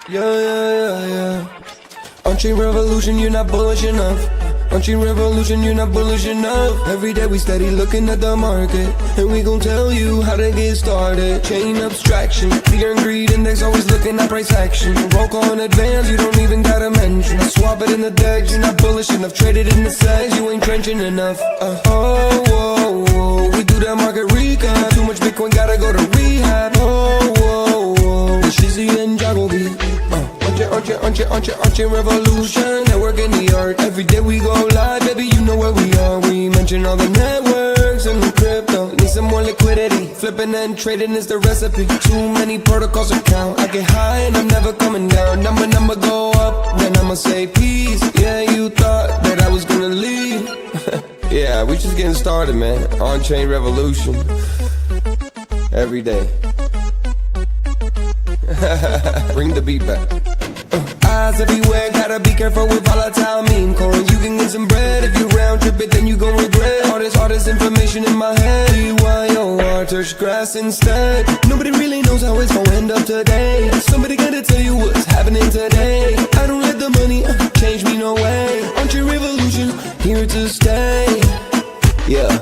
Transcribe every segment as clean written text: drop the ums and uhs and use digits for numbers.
Yeah. OnChain revolution, you're not bullish enough. OnChain revolution, you're not bullish enough. Every day we steady looking at the market, and we gon' tell you how to get started. Chain abstraction, fear and greed index, always looking at price action. Broke on advance, you don't even gotta mention. I swap it in the decks, you're not bullish enough. Traded in the segs, you ain't trenching enough. Whoa, we do that market recon. Too much Bitcoin, gotta go to rehab. Whoa, Shizzy and Joggle beat. OnChain revolution, network in the art. Every day we go live, baby, you know where we are. We mention all the networks and the crypto. Need some more liquidity, flipping and trading is the recipe. Too many protocols to count. I get high and I'm never coming down. Number go up, then I'ma say peace. Yeah, you thought that I was gonna leave. Yeah, we just getting started, man. OnChain revolution. Every day. Bring the beat back. Eyes everywhere, gotta be careful with volatile meme coins. You can get some bread if you round trip it, then you gon' regret. All this information in my head. BYOR, touch grass instead. Nobody really knows how it's gon' end up today. Somebody gotta tell you what's happening today. I don't let the money change me, no way. OnChain revolution, here to stay. Yeah,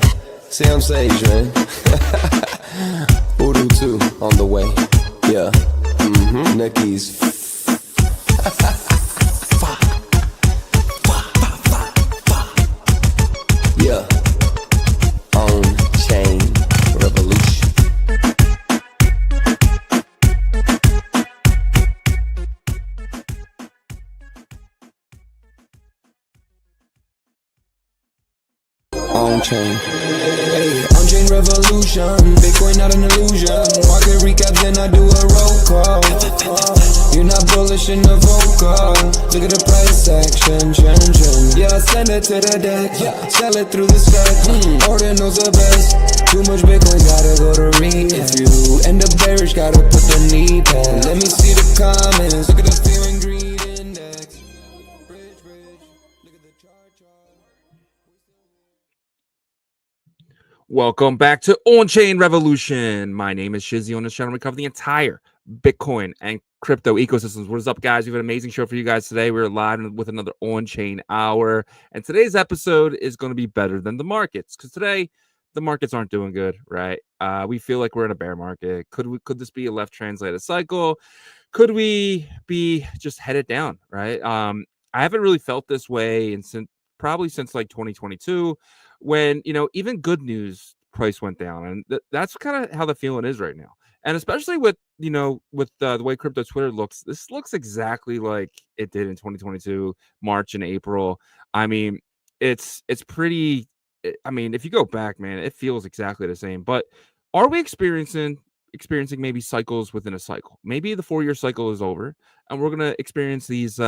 say I'm Sage, man. Voodoo 2 on the way. Yeah, Nicky's. Yeah, OnChain revolution. OnChain. Hey, OnChain revolution. Bitcoin not an illusion. Market recap, then I do a roll call. You're not bullish in the vocal. Look at the price action, change. Yeah, send it to the deck. Sell it through the stack. Ordinal's the best. Too much Bitcoin, gotta go to read. If you end up bearish, gotta put the knee pad. Let me see the comments. Look at the fear and greed index. Bridge. Look at the chart. Welcome back to OnChain Revolution. My name is Shizzy. On this channel, we cover the entire Bitcoin and crypto ecosystems. What is up, guys? We have an amazing show for you guys today. We're live with another OnChain hour, and today's episode is going to be better than the markets because today the markets aren't doing good, right? We feel like we're in a bear market. Could this be a left translated cycle? Could we be just headed down, right? I haven't really felt this way probably since like 2022, when even good news price went down, and that's kind of how the feeling is right now. And especially with the way crypto Twitter looks, this looks exactly like it did in 2022, March and April. I mean, it's pretty. I mean, if you go back, man, it feels exactly the same. But are we experiencing maybe cycles within a cycle? Maybe the 4-year cycle is over, and we're gonna experience these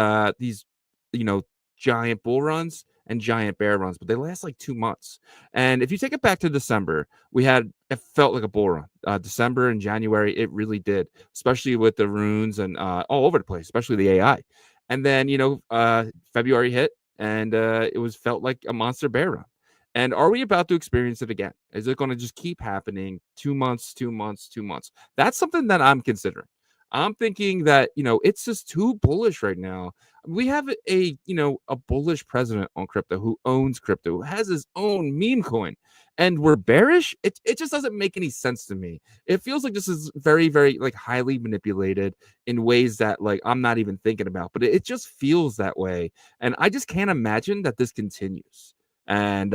giant bull runs and giant bear runs, but they last like 2 months. And if you take it back to December, it felt like a bull run. December and January, it really did, especially with the runes and all over the place, especially the AI. And then February hit, and it felt like a monster bear run. And are we about to experience it again? Is it going to just keep happening? 2 months, 2 months, 2 months. That's something that I'm considering. I'm thinking that, it's just too bullish right now. We have a bullish president on crypto who owns crypto, who has his own meme coin, and we're bearish. It just doesn't make any sense to me. It feels like this is very, very like highly manipulated in ways that like I'm not even thinking about, but it just feels that way. And I just can't imagine that this continues. And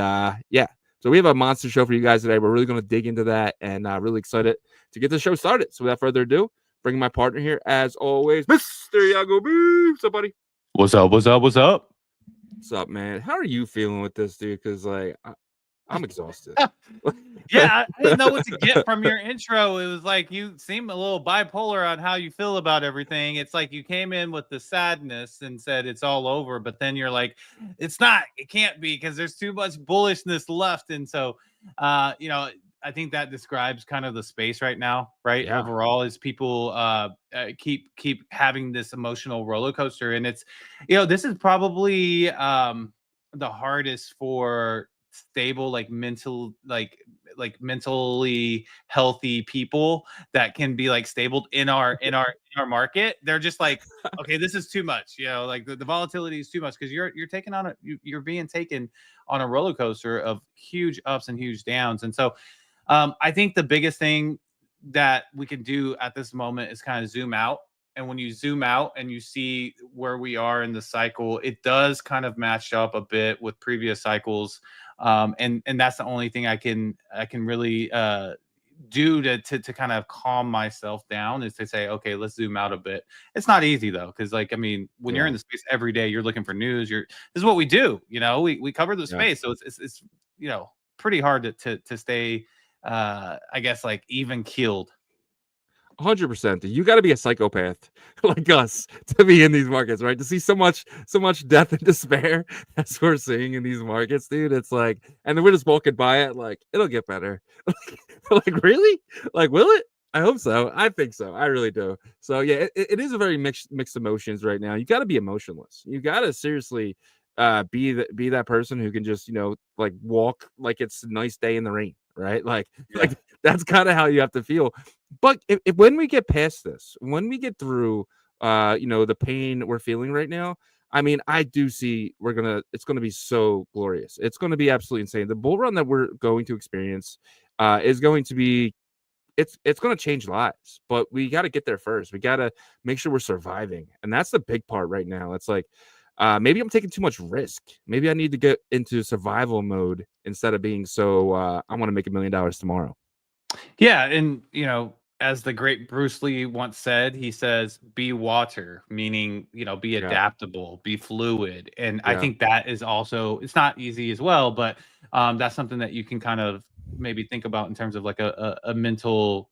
yeah, so we have a monster show for you guys today. We're really going to dig into that, and really excited to get the show started. So without further ado, bringing my partner here, as always, Mr. Yago B. What's up, buddy? What's up? What's up, man? How are you feeling with this, dude? Because like I'm exhausted. Yeah, I didn't know what to get from your intro. It was like you seem a little bipolar on how you feel about everything. It's like you came in with the sadness and said it's all over, but then you're like, it's not. It can't be because there's too much bullishness left. And so, I think that describes kind of the space right now, right? Yeah. Overall, is people keep having this emotional roller coaster, and it's this is probably the hardest for stable, like mental, like like mentally healthy people that can be like stable in our market. They're just like, okay, this is too much, you know, like the volatility is too much because you're taking on you're being taken on a roller coaster of huge ups and huge downs. And so I think the biggest thing that we can do at this moment is kind of zoom out. And when you zoom out and you see where we are in the cycle, it does kind of match up a bit with previous cycles. And that's the only thing I can really do to kind of calm myself down, is to say, okay, let's zoom out a bit. It's not easy though, because like, I mean, when you're in the space every day, you're looking for news. This is what we do, you know, we cover the space. So it's you know, pretty hard to stay I guess like even keeled. 100%. You got to be a psychopath like us to be in these markets, right? To see so much death and despair as we're seeing in these markets, dude. It's like, and then we're just walking by it like, it'll get better. Like, really? Like, will it? I hope so. I think so. I really do. So yeah, it is a very mixed emotions right now. You got to be emotionless. You got to seriously be that person who can just, you know, like walk like it's a nice day in the rain, right? Like that's kind of how you have to feel. But if when we get past this, when we get through you know, the pain we're feeling right now, I mean, I do see it's gonna be so glorious. It's gonna be absolutely insane. The bull run that we're going to experience is going to be, it's going to change lives, but we got to get there first. We got to make sure we're surviving, and that's the big part right now. It's like, maybe I'm taking too much risk. Maybe I need to get into survival mode instead of being so I want to make $1 million tomorrow. Yeah, and you know, as the great Bruce Lee once said, he says, "Be water," meaning, you know, be adaptable, be fluid. And I think that is also, it's not easy as well, but that's something that you can kind of maybe think about in terms of like a mental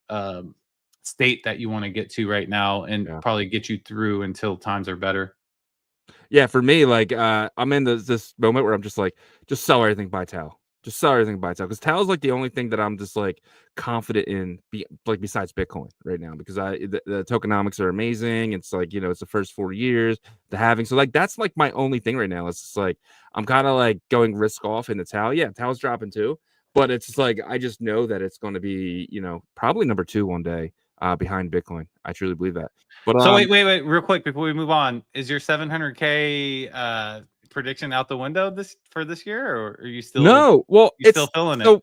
state that you want to get to right now, and probably get you through until times are better. Yeah, for me, like I'm in this moment where I'm just like, just sell everything, buy Tau. Just sell everything, buy Tau. Because Tau is like the only thing that I'm just like confident in, like besides Bitcoin right now, because the tokenomics are amazing. It's like, you know, it's the first 4 years, the halving. So like that's like my only thing right now. It's just like I'm kind of like going risk off in the Tau. Yeah, Tau's dropping too, but it's just like I just know that it's going to be, you know, probably number 2 one day behind Bitcoin. I truly believe that. But so wait, real quick before we move on, is your 700K prediction out the window for this year, or are you still no? Well, you still feeling it?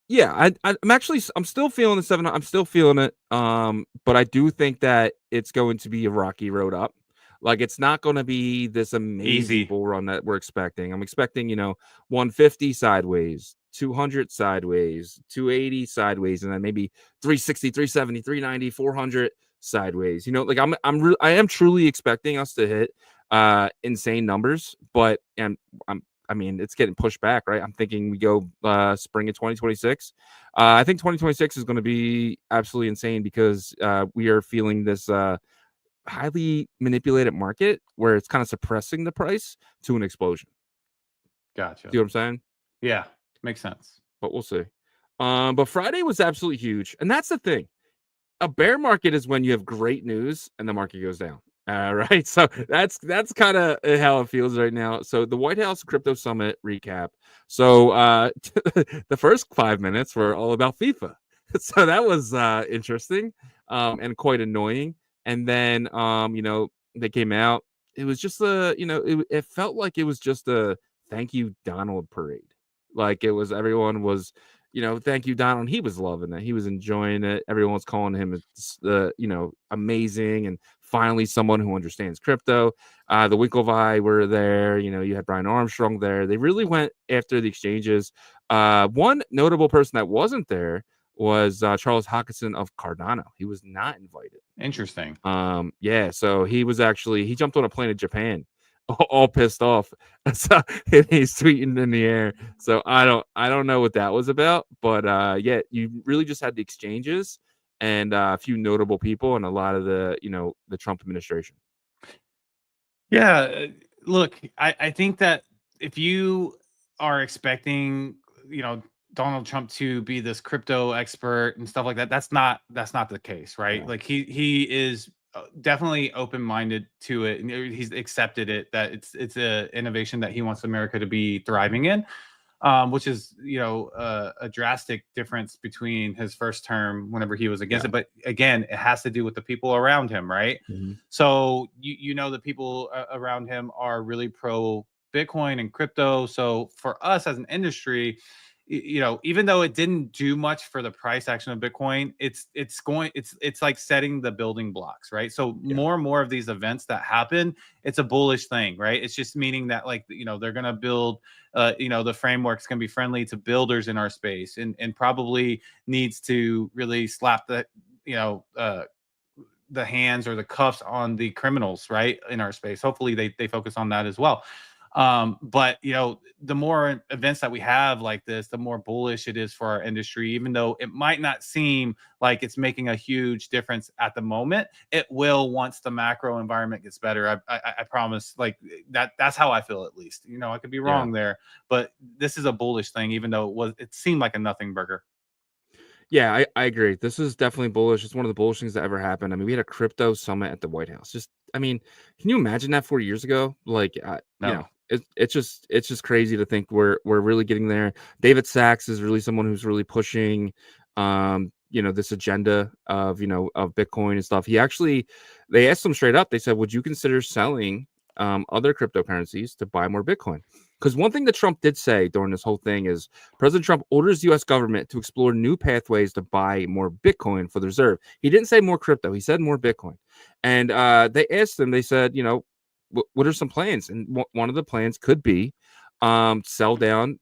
Yeah, I'm still feeling the 7. I'm still feeling it. But I do think that it's going to be a rocky road up. Like it's not going to be this amazing bull run that we're expecting. I'm expecting, you know, 150 sideways, 200 sideways, 280 sideways, and then maybe 360, 370, 390, 400 sideways. You know, like I am truly expecting us to hit insane numbers, but I mean, it's getting pushed back, right? I'm thinking we go spring of 2026. I think 2026 is going to be absolutely insane because we are feeling this highly manipulated market where it's kind of suppressing the price to an explosion. Gotcha. See what I'm saying? Yeah, makes sense. But we'll see. But Friday was absolutely huge. And that's the thing. A bear market is when you have great news and the market goes down. Right. So that's kind of how it feels right now. So the White House Crypto Summit recap. So the first 5 minutes were all about FIFA. So that was interesting and quite annoying. And then you know, they came out. It was just it felt like it was just a thank you Donald parade. Like it was, everyone was, you know, thank you, Donald. He was loving it. He was enjoying it. Everyone was calling him, you know, amazing. And finally, someone who understands crypto. The Winklevi were there. You know, you had Brian Armstrong there. They really went after the exchanges. One notable person that wasn't there was Charles Hockenson of Cardano. He was not invited. Interesting. Yeah. So he jumped on a plane to Japan, all pissed off. So he's tweeting in the air. So I don't know what that was about, but yeah, you really just had the exchanges and a few notable people and a lot of the, you know, the Trump administration. Yeah, look, I think that if you are expecting, you know, Donald Trump to be this crypto expert and stuff like that, that's not the case, right? Yeah. Like he is definitely open-minded to it, and he's accepted it, that it's a innovation that he wants America to be thriving in. which is, a drastic difference between his first term whenever he was against Yeah. it. But again, it has to do with the people around him, right? Mhm. So the people around him are really pro Bitcoin and crypto. So for us as an industry, even though it didn't do much for the price action of Bitcoin, it's like setting the building blocks, right? So Yeah. more and more of these events that happen, it's a bullish thing, right? It's just meaning that, like, they're gonna build, the framework's gonna be friendly to builders in our space, and probably needs to really slap the hands or the cuffs on the criminals, right, in our space. Hopefully they focus on that as well. But the more events that we have like this, the more bullish it is for our industry. Even though it might not seem like it's making a huge difference at the moment, it will once the macro environment gets better. I promise. Like that's how I feel, at least. I could be Yeah. wrong there, but this is a bullish thing, even though it seemed like a nothing burger. Yeah, I agree. This is definitely bullish. It's one of the bullish things that ever happened. I mean, we had a crypto summit at the White House. I mean, can you imagine that 4 years ago? Like, No. it's just crazy to think we're really getting there. David Sachs is really someone who's really pushing, this agenda of of Bitcoin and stuff. They asked him straight up. They said, "Would you consider selling other cryptocurrencies to buy more Bitcoin?" Because one thing that Trump did say during this whole thing is President Trump orders the U.S. government to explore new pathways to buy more Bitcoin for the reserve. He didn't say more crypto. He said more Bitcoin. And they asked him, they said, what are some plans? And one of the plans could be sell down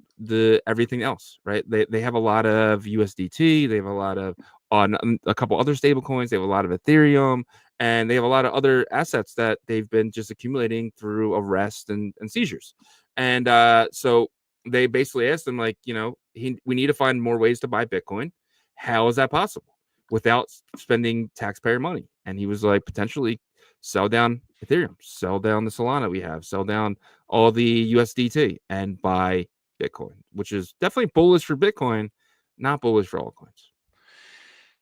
everything else, right? They have a lot of USDT. They have a lot of a couple other stable coins. They have a lot of Ethereum. And they have a lot of other assets that they've been just accumulating through arrest and seizures. And so they basically asked him, like, we need to find more ways to buy Bitcoin. How is that possible without spending taxpayer money? And he was like, potentially sell down Ethereum, sell down the Solana we have, sell down all the USDT and buy Bitcoin, which is definitely bullish for Bitcoin, not bullish for altcoins.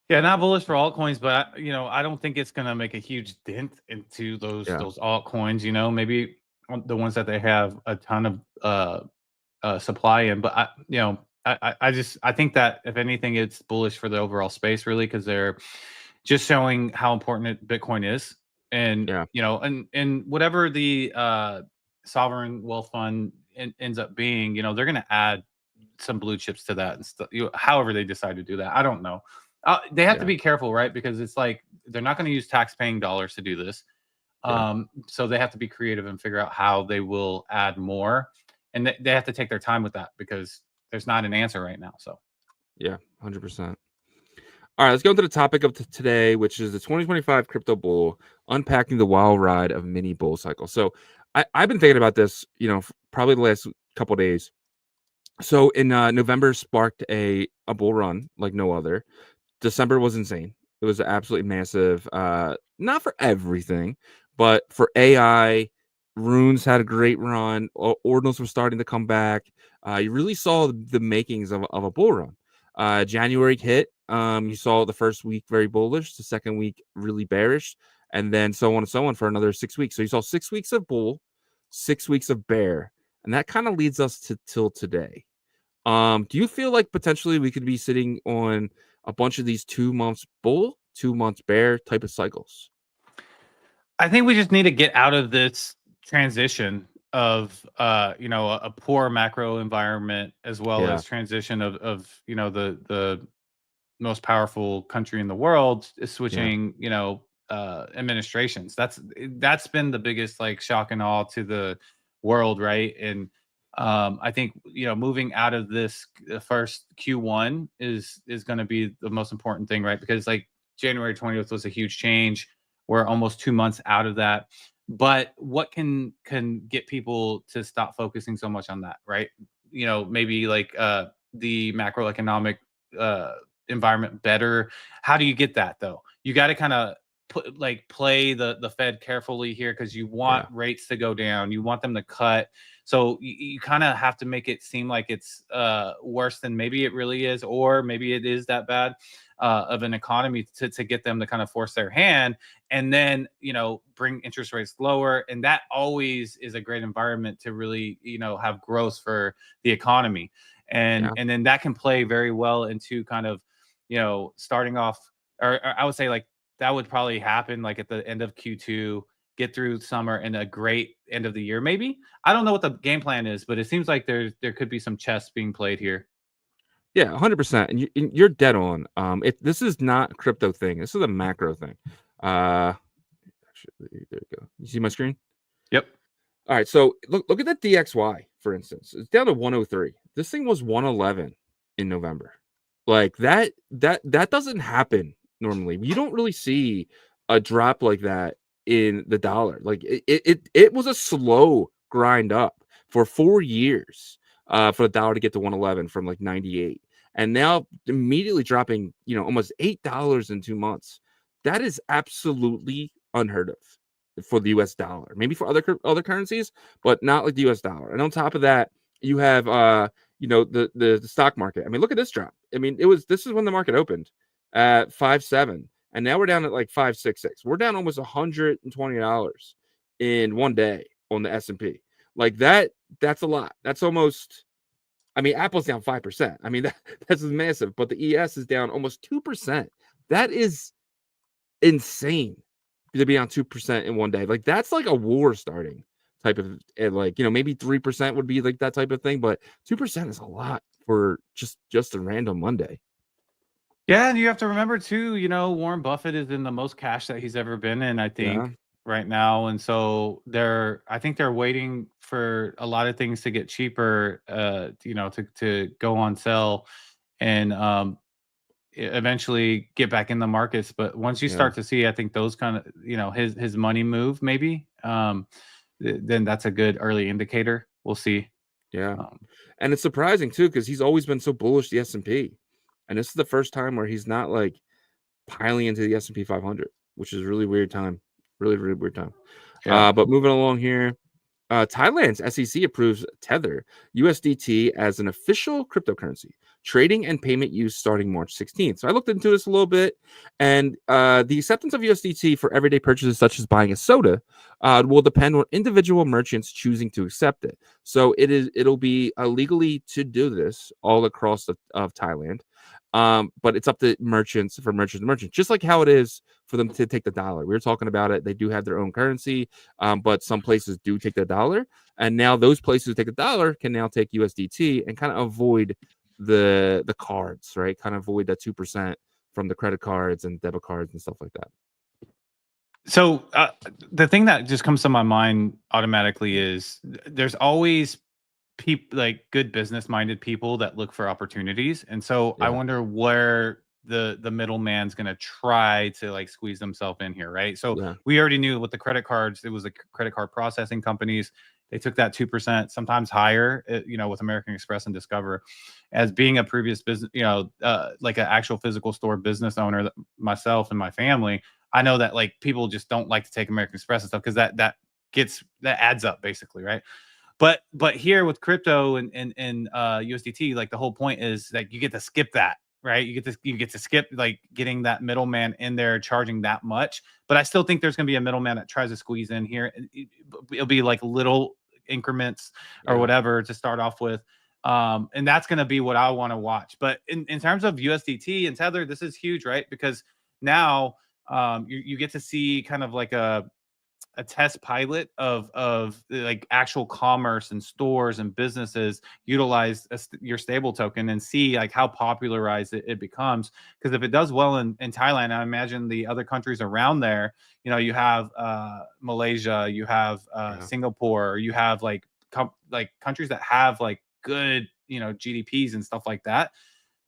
Yeah, not bullish for altcoins, but I don't think it's gonna make a huge dent into Yeah. those altcoins. Maybe the ones that they have a ton of supply in. But I think that if anything, it's bullish for the overall space, really, because they're just showing how important Bitcoin is, and Yeah. and whatever the sovereign wealth fund ends up being, they're gonna add some blue chips to that and stuff. However they decide to do that, I don't know. They have to Yeah. be careful, right? Because it's like they're not going to use tax-paying dollars to do this. Yeah. So they have to be creative and figure out how they will add more, and they have to take their time with that because there's not an answer right now. So Yeah. 100%. All right, let's go into the topic of today, which is the 2025 crypto bull, unpacking the wild ride of mini bull cycle. So I've been thinking about this, probably the last couple of days. So in November sparked a bull run like no other. December was insane. It was absolutely massive. Not for everything, but for AI, runes had a great run. Ordinals were starting to come back. You really saw the makings of a bull run. January hit. You saw the first week very bullish, the second week really bearish, and then so on and so on for another 6 weeks. So you saw 6 weeks of bull, 6 weeks of bear, and that kind of leads us to till today. Do you feel like potentially we could be sitting on a bunch of these 2 months bull, 2 months bear type of cycles? I think we just need to get out of this transition of a poor macro environment, as well Yeah. as transition of the most powerful country in the world is Yeah. switching, administrations. That's been the biggest, like, shock and awe to the world, right? And I think moving out of this first Q1 is going to be the most important thing, right? Because, like, January 20th was a huge change. We're almost 2 months out of that. But what can get people to stop focusing so much on that, right? Maybe like the macroeconomic environment better. How do you get that, though? You got to kind of play the Fed carefully here, because you want Yeah. rates to go down. You want them to cut. So you kind of have to make it seem like it's worse than maybe it really is, or maybe it is that bad of an economy to get them to kind of force their hand, and then bring interest rates lower. And that always is a great environment to really have growth for the economy. Yeah. and then that can play very well into kind of, starting off, or I would say like that would probably happen like at the end of Q2, get through summer and a great end of the year. Maybe, I don't know what the game plan is, but it seems like there could be some chess being played here. Yeah, 100%. And you're dead on. This is not a crypto thing. This is a macro thing. Actually, there you go. You see my screen? Yep. All right. So look at the DXY, for instance. It's down to 103. This thing was 111 in November. Like that doesn't happen normally. You don't really see a drop like that in the dollar. Like it was a slow grind up for 4 years for the dollar to get to 111 from like 98. And now immediately dropping, almost $8 in 2 months. That is absolutely unheard of for the US dollar. Maybe for other currencies, but not like the US dollar. And on top of that, you have the stock market. I mean, look at this drop. I mean, this is when the market opened at 5.7, and now we're down at like 5.66. We're down almost $120 in one day on the S&P. Like that's a lot. That's almost, I mean, Apple's down 5%. I mean, that's massive, but the ES is down almost 2%. That is insane to be on 2% in one day. Like that's like a war starting type of, like, maybe 3% would be like that type of thing, but 2% is a lot for just a random Monday. Yeah, and you have to remember too, Warren Buffett is in the most cash that he's ever been in, I think, right now. And so I think they're waiting for a lot of things to get cheaper, to go on sale and eventually get back in the markets. But once you start to see, I think those kind of, his money move, maybe, then that's a good early indicator. We'll see. Yeah. And it's surprising too, because he's always been so bullish the S&P. And this is the first time where he's not like piling into the S&P 500, which is a really weird time. Really, really weird time. Yeah. But moving along here, Thailand's SEC approves Tether USDT as an official cryptocurrency, trading and payment use starting March 16th. So I looked into this a little bit, and the acceptance of USDT for everyday purchases such as buying a soda will depend on individual merchants choosing to accept it. So it'll be legally to do this all across of Thailand. But it's up to merchants to merchants, just like how it is for them to take the dollar. We were talking about it. They do have their own currency, but some places do take the dollar. And now those places who take the dollar can now take USDT and kind of avoid the cards, right? Kind of avoid that 2% from the credit cards and debit cards and stuff like that. So the thing that just comes to my mind automatically is there's always people, like good business minded people that look for opportunities, and so I wonder where the middleman's going to try to like squeeze themselves in here, right? So we already knew with the credit cards, it was the credit card processing companies. They took that 2%, sometimes higher, with American Express and Discover. As being a previous business, like an actual physical store business owner, myself and my family, I know that like people just don't like to take American Express and stuff because that adds up basically, right? But here with crypto and USDT, like the whole point is that you get to skip that, right? You get to skip like getting that middleman in there charging that much. But I still think there's going to be a middleman that tries to squeeze in here. It'll be like little increments or whatever to start off with. And that's going to be what I want to watch. But in terms of USDT and Tether, this is huge, right? Because now you get to see kind of like a test pilot of like actual commerce and stores and businesses utilize your stable token and see like how popularized it becomes. Because if it does well in Thailand, I imagine the other countries around there, you have Malaysia, you have Singapore, you have like countries that have like good GDPs and stuff like that.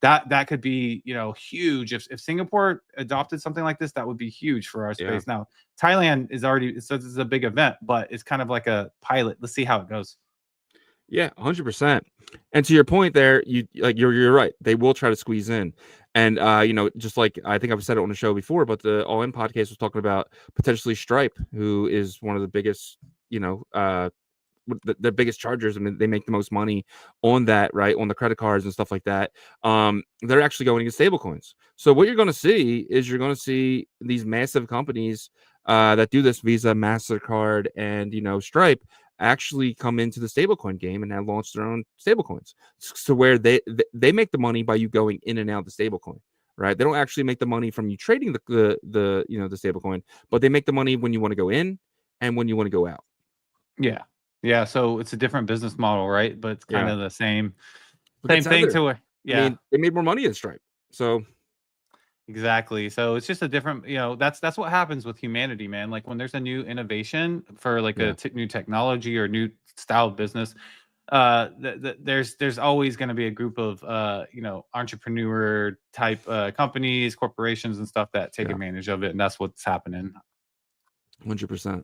That could be huge. If Singapore adopted something like this, that would be huge for our space. Now Thailand is already, so this is a big event, but it's kind of like a pilot. Let's see how it goes. Yeah, 100%. And to your point there, you're right. They will try to squeeze in. And just like I think I've said it on the show before, but the All In podcast was talking about potentially Stripe, who is one of the biggest, the biggest chargers. I mean, they make the most money on that, right? On the credit cards and stuff like that. They're actually going to get stable coins. So what you're going to see is these massive companies that do this, Visa, MasterCard, and Stripe, actually come into the stablecoin game and have launched their own stablecoins, so where they make the money by you going in and out of the stablecoin, right? They don't actually make the money from you trading the the stablecoin, but they make the money when you want to go in and when you want to go out. Yeah. So it's a different business model, right? But it's kind of the same thing Tether. to where, I mean, they made more money than Stripe. So exactly. So it's just a different, that's what happens with humanity, man. Like when there's a new innovation for like a new technology or new style of business, there's always going to be a group of entrepreneur type companies, corporations, and stuff that take advantage of it, and that's what's happening. 100%.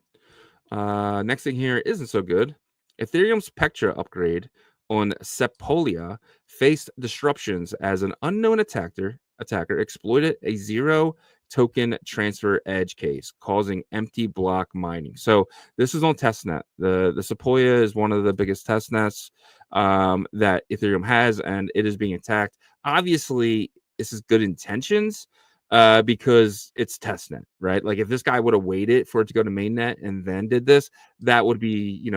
Next thing here isn't so good. Ethereum's Pectra upgrade on Sepolia faced disruptions as an unknown attacker exploited a zero token transfer edge case, causing empty block mining. So this is on testnet. The Sepolia is one of the biggest testnets that Ethereum has, and it is being attacked. Obviously, this is good intentions, because it's testnet, right? Like if this guy would have waited for it to go to mainnet and then did this, that would be,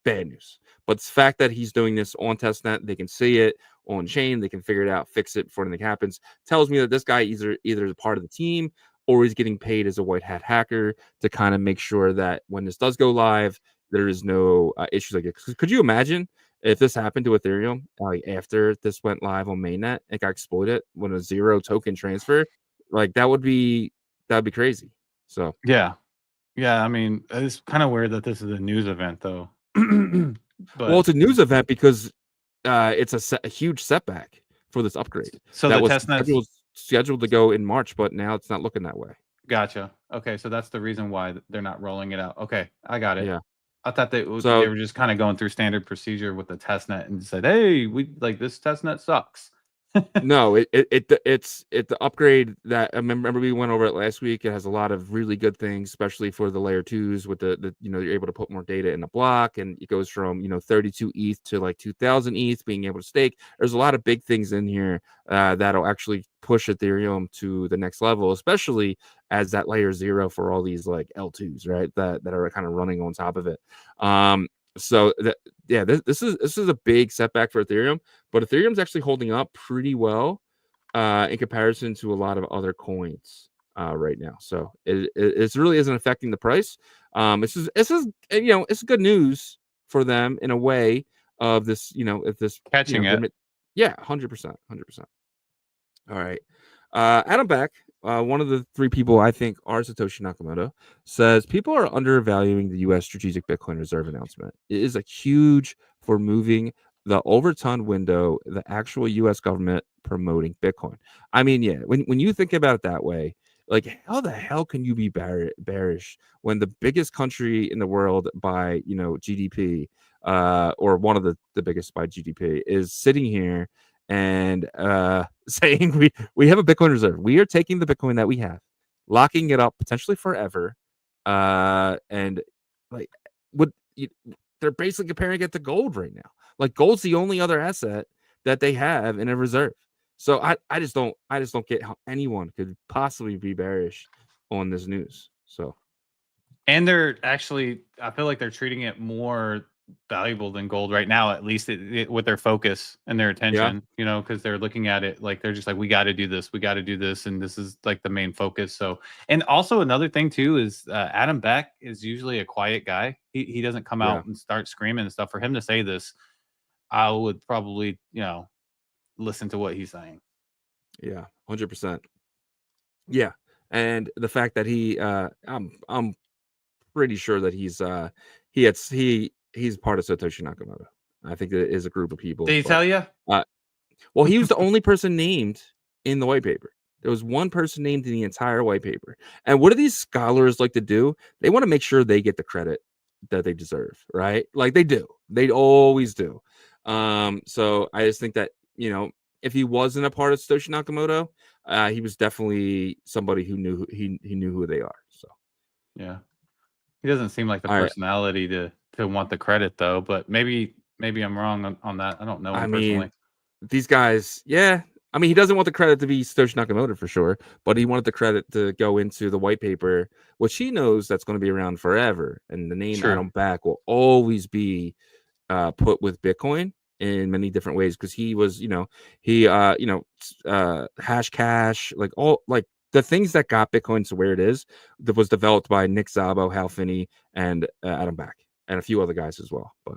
bad news. But the fact that he's doing this on testnet, they can see it on chain, they can figure it out, fix it before anything happens, tells me that this guy either is a part of the team or he's getting paid as a white hat hacker to kind of make sure that when this does go live, there is no issues like it. Could you imagine if this happened to Ethereum after this went live on mainnet, it got exploited when a zero token transfer? Like that would be crazy. So yeah. I mean, it's kind of weird that this is a news event, though. But, well, it's a news event because it's a huge setback for this upgrade. So that the testnet scheduled to go in March, but now it's not looking that way. Gotcha. Okay, so that's the reason why they're not rolling it out. Okay, I got it. Yeah. I thought they were just kind of going through standard procedure with the testnet and said, "Hey, we like this testnet sucks." No, it's the upgrade that I remember we went over it last week. It has a lot of really good things, especially for the layer 2s with the you're able to put more data in the block, and it goes from 32 ETH to like 2,000 ETH being able to stake. There's a lot of big things in here that'll actually push Ethereum to the next level, especially as that layer 0 for all these like L2s, right? That are kind of running on top of it. So this is a big setback for Ethereum, but Ethereum's actually holding up pretty well in comparison to a lot of other coins right now. So it really isn't affecting the price. This is it's good news for them in a way of this, if this catching it. Yeah, 100%. All right. Adam Beck, one of the three people I think are Satoshi Nakamoto, says people are undervaluing the U.S. Strategic Bitcoin Reserve announcement. It is a huge for moving the overturned window, the actual U.S. government promoting Bitcoin. I mean, yeah, when you think about it that way, like how the hell can you be bearish when the biggest country in the world by GDP, or one of the biggest by GDP, is sitting here and saying we have a Bitcoin reserve. We are taking the Bitcoin that we have, locking it up potentially forever, and like they're basically comparing it to gold right now. Like gold's the only other asset that they have in a reserve. So I just don't get how anyone could possibly be bearish on this news. So, and they're actually, I feel like they're treating it more valuable than gold right now, at least with their focus and their attention, because they're looking at it like they're just like, we got to do this, and this is like the main focus. So, and also another thing too is Adam Beck is usually a quiet guy. He doesn't come out and start screaming and stuff. For him to say this, I would probably listen to what he's saying. Yeah, 100%. Yeah, and the fact that I'm pretty sure that he's part of Satoshi Nakamoto. I think it is a group of people. Did he tell you? Well, he was the only person named in the white paper. There was one person named in the entire white paper. And what do these scholars like to do? They want to make sure they get the credit that they deserve, right? Like they do. They always do. So I just think that, if he wasn't a part of Satoshi Nakamoto, he was definitely somebody who knew he knew who they are. So yeah. He doesn't seem like the personality to want the credit though, but maybe I'm wrong on that. I don't know him personally. These guys, I mean, he doesn't want the credit to be Satoshi Nakamoto for sure, but he wanted the credit to go into the white paper, which he knows that's going to be around forever. And the name True. Adam Back will always be put with Bitcoin in many different ways because he was, hash cash, like all like the things that got Bitcoin to where it is that was developed by Nick Szabo, Hal Finney, and Adam Back, and a few other guys as well. But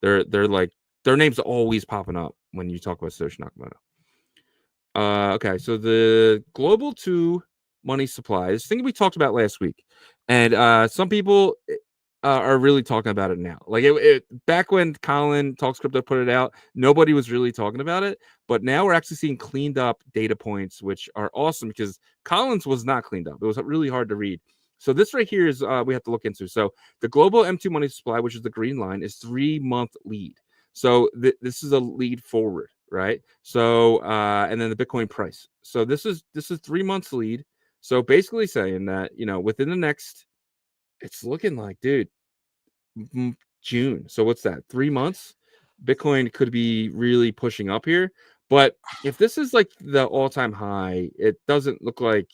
they're like their names are always popping up when you talk about Satoshi Nakamoto. Okay, so the global 2 money supply is thing we talked about last week, and some people are really talking about it now. Like it back when Colin Talks Crypto put it out, nobody was really talking about it, but now we're actually seeing cleaned up data points, which are awesome because Colin's was not cleaned up. It was really hard to read. So this right here is we have to look into. So the global M2 money supply, which is the green line, is 3-month lead. So this is a lead forward, right? So and then the Bitcoin price. So this is 3 months lead. So basically saying that within the next, it's looking like, dude, June. So what's that? 3 months? Bitcoin could be really pushing up here. But if this is like the all-time high, it doesn't look like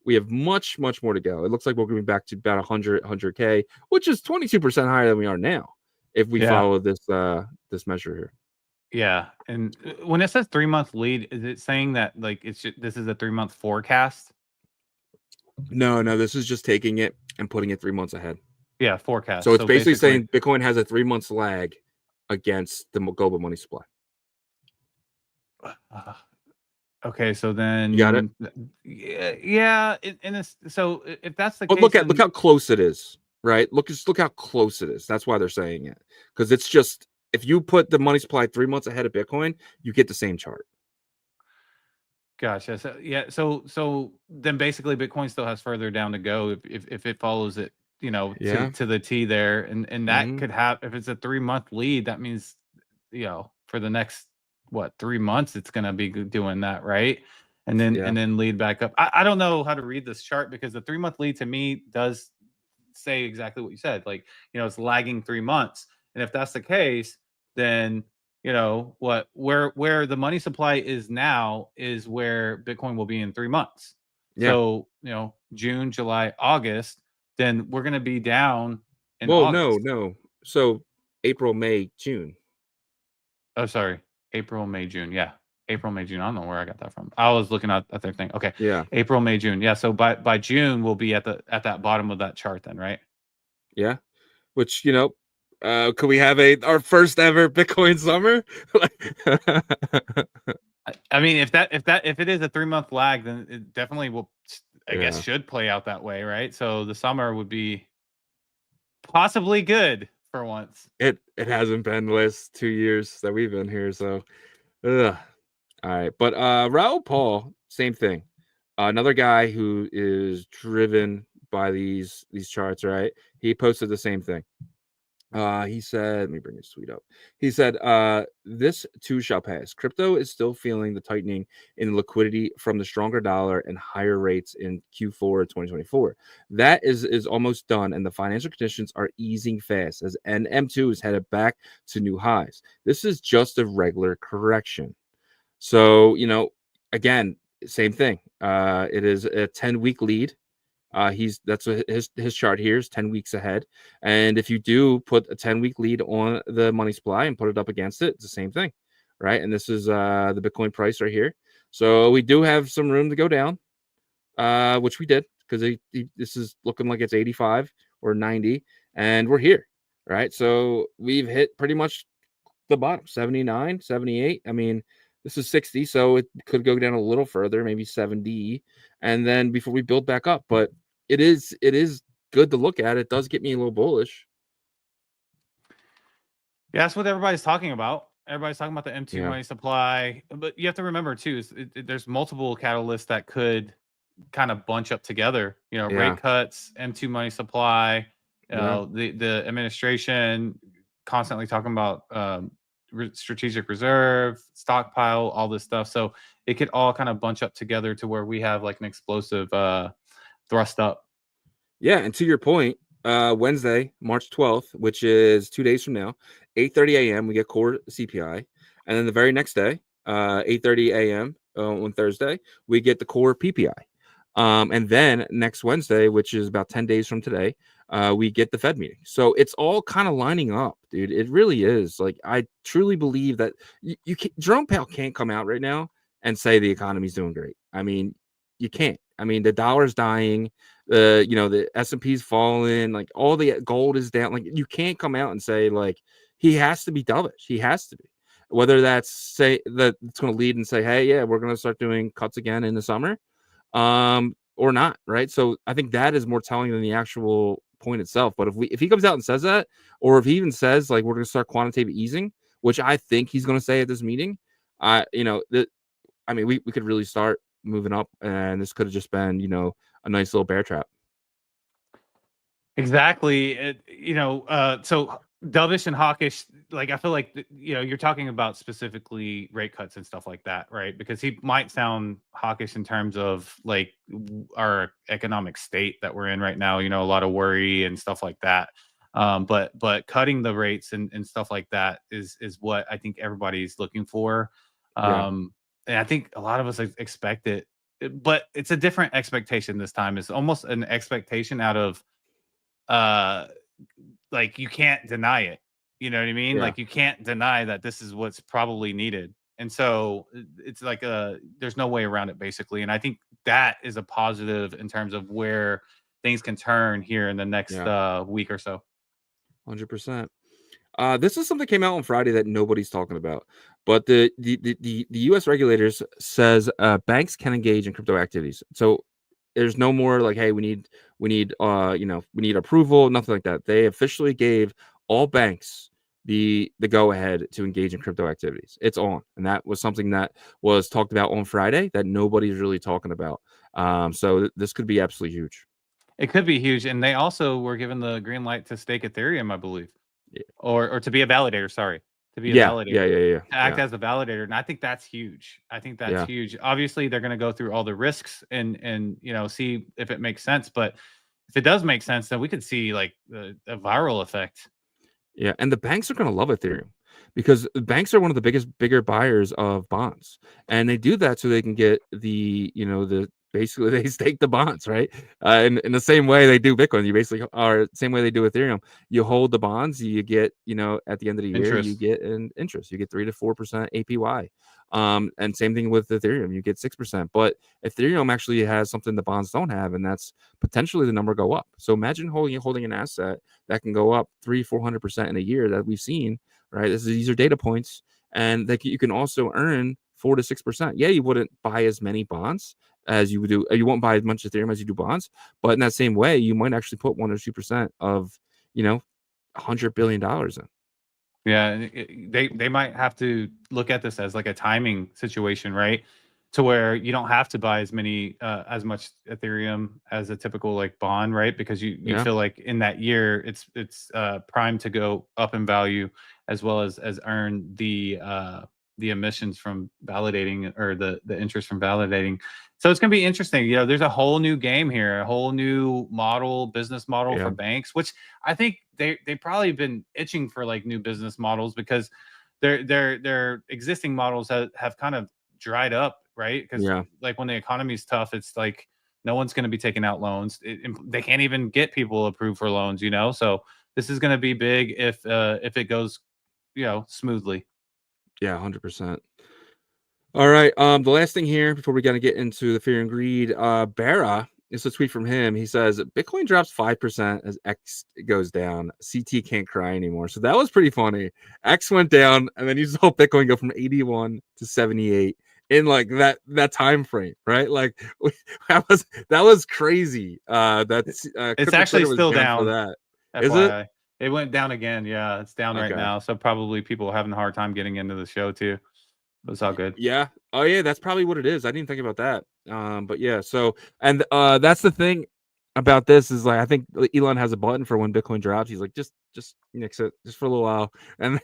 we have much more to go. It looks like we're going back to about 100K, which is 22% higher than we are now if we follow this this measure here. Yeah, and when it says 3-month lead, is it saying that like this is a 3-month forecast? No, this is just taking it and putting it 3 months ahead. Yeah, forecast. So it's basically saying Bitcoin has a 3 months lag against the global money supply. Okay, so then you got it. Yeah. So if that's the case, look how close it is, right? Look how close it is. That's why they're saying it, because it's just if you put the money supply 3 months ahead of Bitcoin, you get the same chart. Gotcha. So then basically Bitcoin still has further down to go if it follows it, to the T there, and that could have, if it's a 3-month lead, that means for the next 3 months it's going to be doing that, right? And then lead back up. I don't know how to read this chart because the 3-month lead to me does say exactly what you said, like it's lagging 3 months, and if that's the case, then where the money supply is now is where Bitcoin will be in 3 months. So June, July, August, then we're going to be down in August. No. So April, May, June. Oh, sorry. April, May, June. Yeah. April, May, June. I don't know where I got that from. I was looking at their thing. Okay. Yeah. April, May, June. Yeah. So by June we'll be at that bottom of that chart then, right? Yeah. Which, could we have our first ever Bitcoin summer? I mean, if it is a 3-month lag, then it definitely will, I guess, should play out that way, right? So the summer would be possibly good for once. It hasn't been the last 2 years that we've been here, so all right. But Raoul Paul, same thing. Another guy who is driven by these charts, right? He posted the same thing. He said, let me bring his tweet up. He said, this too shall pass. Crypto is still feeling the tightening in liquidity from the stronger dollar and higher rates in Q4 2024. That is almost done, and the financial conditions are easing fast as M2 is headed back to new highs. This is just a regular correction. So, again, same thing. It is a 10-week lead. That's what his chart here is 10 weeks ahead. And if you do put a 10-week lead on the money supply and put it up against it, it's the same thing, right? And this is the Bitcoin price right here. So we do have some room to go down, which we did, because this is looking like it's 85 or 90, and we're here, right? So we've hit pretty much the bottom, 79, 78. I mean, this is 60, so it could go down a little further, maybe 70, and then before we build back up. But it is good to look at. It does get me a little bullish. Yeah, that's what everybody's talking about. Everybody's talking about the M2 money supply, but you have to remember too, there's multiple catalysts that could kind of bunch up together. Rate cuts, M2 money supply, the administration constantly talking about strategic reserve, stockpile, all this stuff. So it could all kind of bunch up together to where we have like an explosive thrust up. Yeah, and to your point, Wednesday, March 12th, which is 2 days from now, 8:30 a.m., we get core CPI. And then the very next day, 8:30 a.m. On Thursday, we get the core PPI. And then next Wednesday, which is about 10 days from today, we get the Fed meeting. So it's all kind of lining up, dude. It really is. Like, I truly believe that you can't, Jerome Powell can't come out right now and say the economy's doing great. I mean, you can't. I mean, the dollar's dying. The S&P's falling. Like, all the gold is down. Like, you can't come out and say, like, he has to be dovish. He has to be. Whether that's say that it's going to lead and say, hey, yeah, we're going to start doing cuts again in the summer, or not, right? So I think that is more telling than the actual point itself. But if he comes out and says that, or if he even says like we're going to start quantitative easing, which I think he's going to say at this meeting, we could really start moving up, and this could have just been a nice little bear trap. Exactly. So dovish and hawkish, like I feel like you're talking about specifically rate cuts and stuff like that, right? Because he might sound hawkish in terms of like our economic state that we're in right now, a lot of worry and stuff like that. But cutting the rates and stuff like that is what I think everybody's looking for. And I think a lot of us expect it, but it's a different expectation this time. It's almost an expectation out of like you can't deny it. You know what I mean? Yeah. Like you can't deny that this is what's probably needed. And so it's like there's no way around it basically. And I think that is a positive in terms of where things can turn here in the next week or so. 100%. This is something that came out on Friday that nobody's talking about, but the U.S. regulators says banks can engage in crypto activities. So there's no more like, hey, we need approval, nothing like that. They officially gave all banks the go ahead to engage in crypto activities. It's on, and that was something that was talked about on Friday that nobody's really talking about. So this could be absolutely huge. It could be huge, and they also were given the green light to stake Ethereum, I believe. Yeah. Or to be a validator, sorry. To be a validator. Yeah. To act as a validator. And I think that's huge. Huge. Obviously, they're going to go through all the risks and see if it makes sense. But if it does make sense, then we could see like a viral effect. Yeah, and the banks are going to love Ethereum because banks are one of the bigger buyers of bonds, and they do that so they can get basically they stake the bonds, right? In the same way they do Bitcoin, you basically are same way they do Ethereum. You hold the bonds, you get at the end of the year you get an interest. You get 3 to 4% APY. And same thing with Ethereum, you get 6%. But Ethereum actually has something the bonds don't have, and that's potentially the number go up. So imagine holding an asset that can go up 300-400% in a year that we've seen, right? These are data points, and you can also earn 4 to 6%. Yeah, you wouldn't buy as many bonds as you would do. You won't buy as much Ethereum as you do bonds, but in that same way, you might actually put 1 or 2% of $100 billion in. Yeah, they might have to look at this as like a timing situation, right? To where you don't have to buy as much Ethereum as a typical like bond, right? Because you feel like in that year it's primed to go up in value as well as earn the emissions from validating or the interest from validating. So it's going to be interesting. There's a whole new game here, a whole new business model for banks, which I think they probably been itching for like new business models because their existing models have kind of dried up, right? Because like when the economy's tough, it's like no one's going to be taking out loans. They can't even get people approved for loans, So this is going to be big if it goes, smoothly. Yeah, 100%. All right. The last thing here before we gotta get into the fear and greed, Barra, it's a tweet from him. He says Bitcoin drops 5% as X goes down. CT can't cry anymore. So that was pretty funny. X went down, and then you saw Bitcoin go from 81 to 78 in like that time frame, right? Like that was crazy. It's actually still down for that. FYI. Is it? It went down again. Yeah, it's down right now. So probably people are having a hard time getting into the show too. It's all good. Yeah. Oh yeah, that's probably what it is. I didn't think about that. But yeah, so and that's the thing about this is like I think Elon has a button for when Bitcoin drops. He's like, just nix it just for a little while. And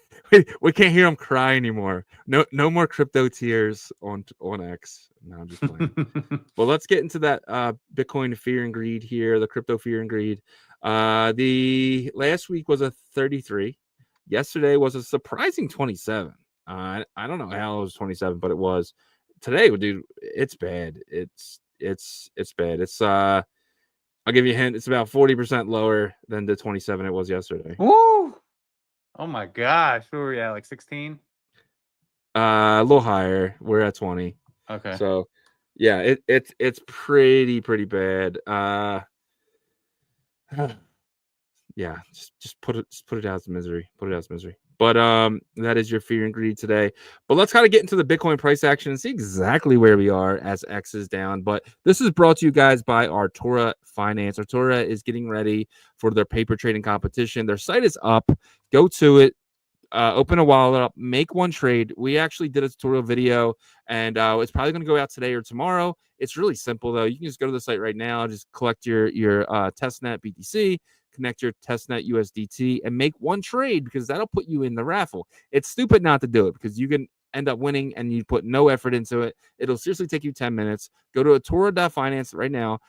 we can't hear him cry anymore. No more crypto tears on X. No, I'm just playing. Well, let's get into that Bitcoin fear and greed here, the crypto fear and greed. The last week was a 33. Yesterday was a surprising 27. I don't know how it was 27, but it was today. Dude, it's bad. It's bad. It's I'll give you a hint. It's about 40% lower than the 27 it was yesterday. Woo! Oh my gosh, where were we at? Like 16? A little higher. We're at 20. Okay. So yeah, it's pretty bad. Yeah, just put it out as misery. Put it out as misery. But that is your fear and greed today. But let's kind of get into the Bitcoin price action and see exactly where we are as X is down. But this is brought to you guys by Artura Finance. Artura is getting ready for their paper trading competition. Their site is up. Go to it. Open a wallet up, make one trade. We actually did a tutorial video, and it's probably going to go out today or tomorrow. It's really simple though. You can just go to the site right now, just collect your testnet BTC, connect your testnet USDT, and make one trade because that'll put you in the raffle. It's stupid not to do it because you can end up winning and you put no effort into it. It'll seriously take you 10 minutes. Go to Atura.finance right now,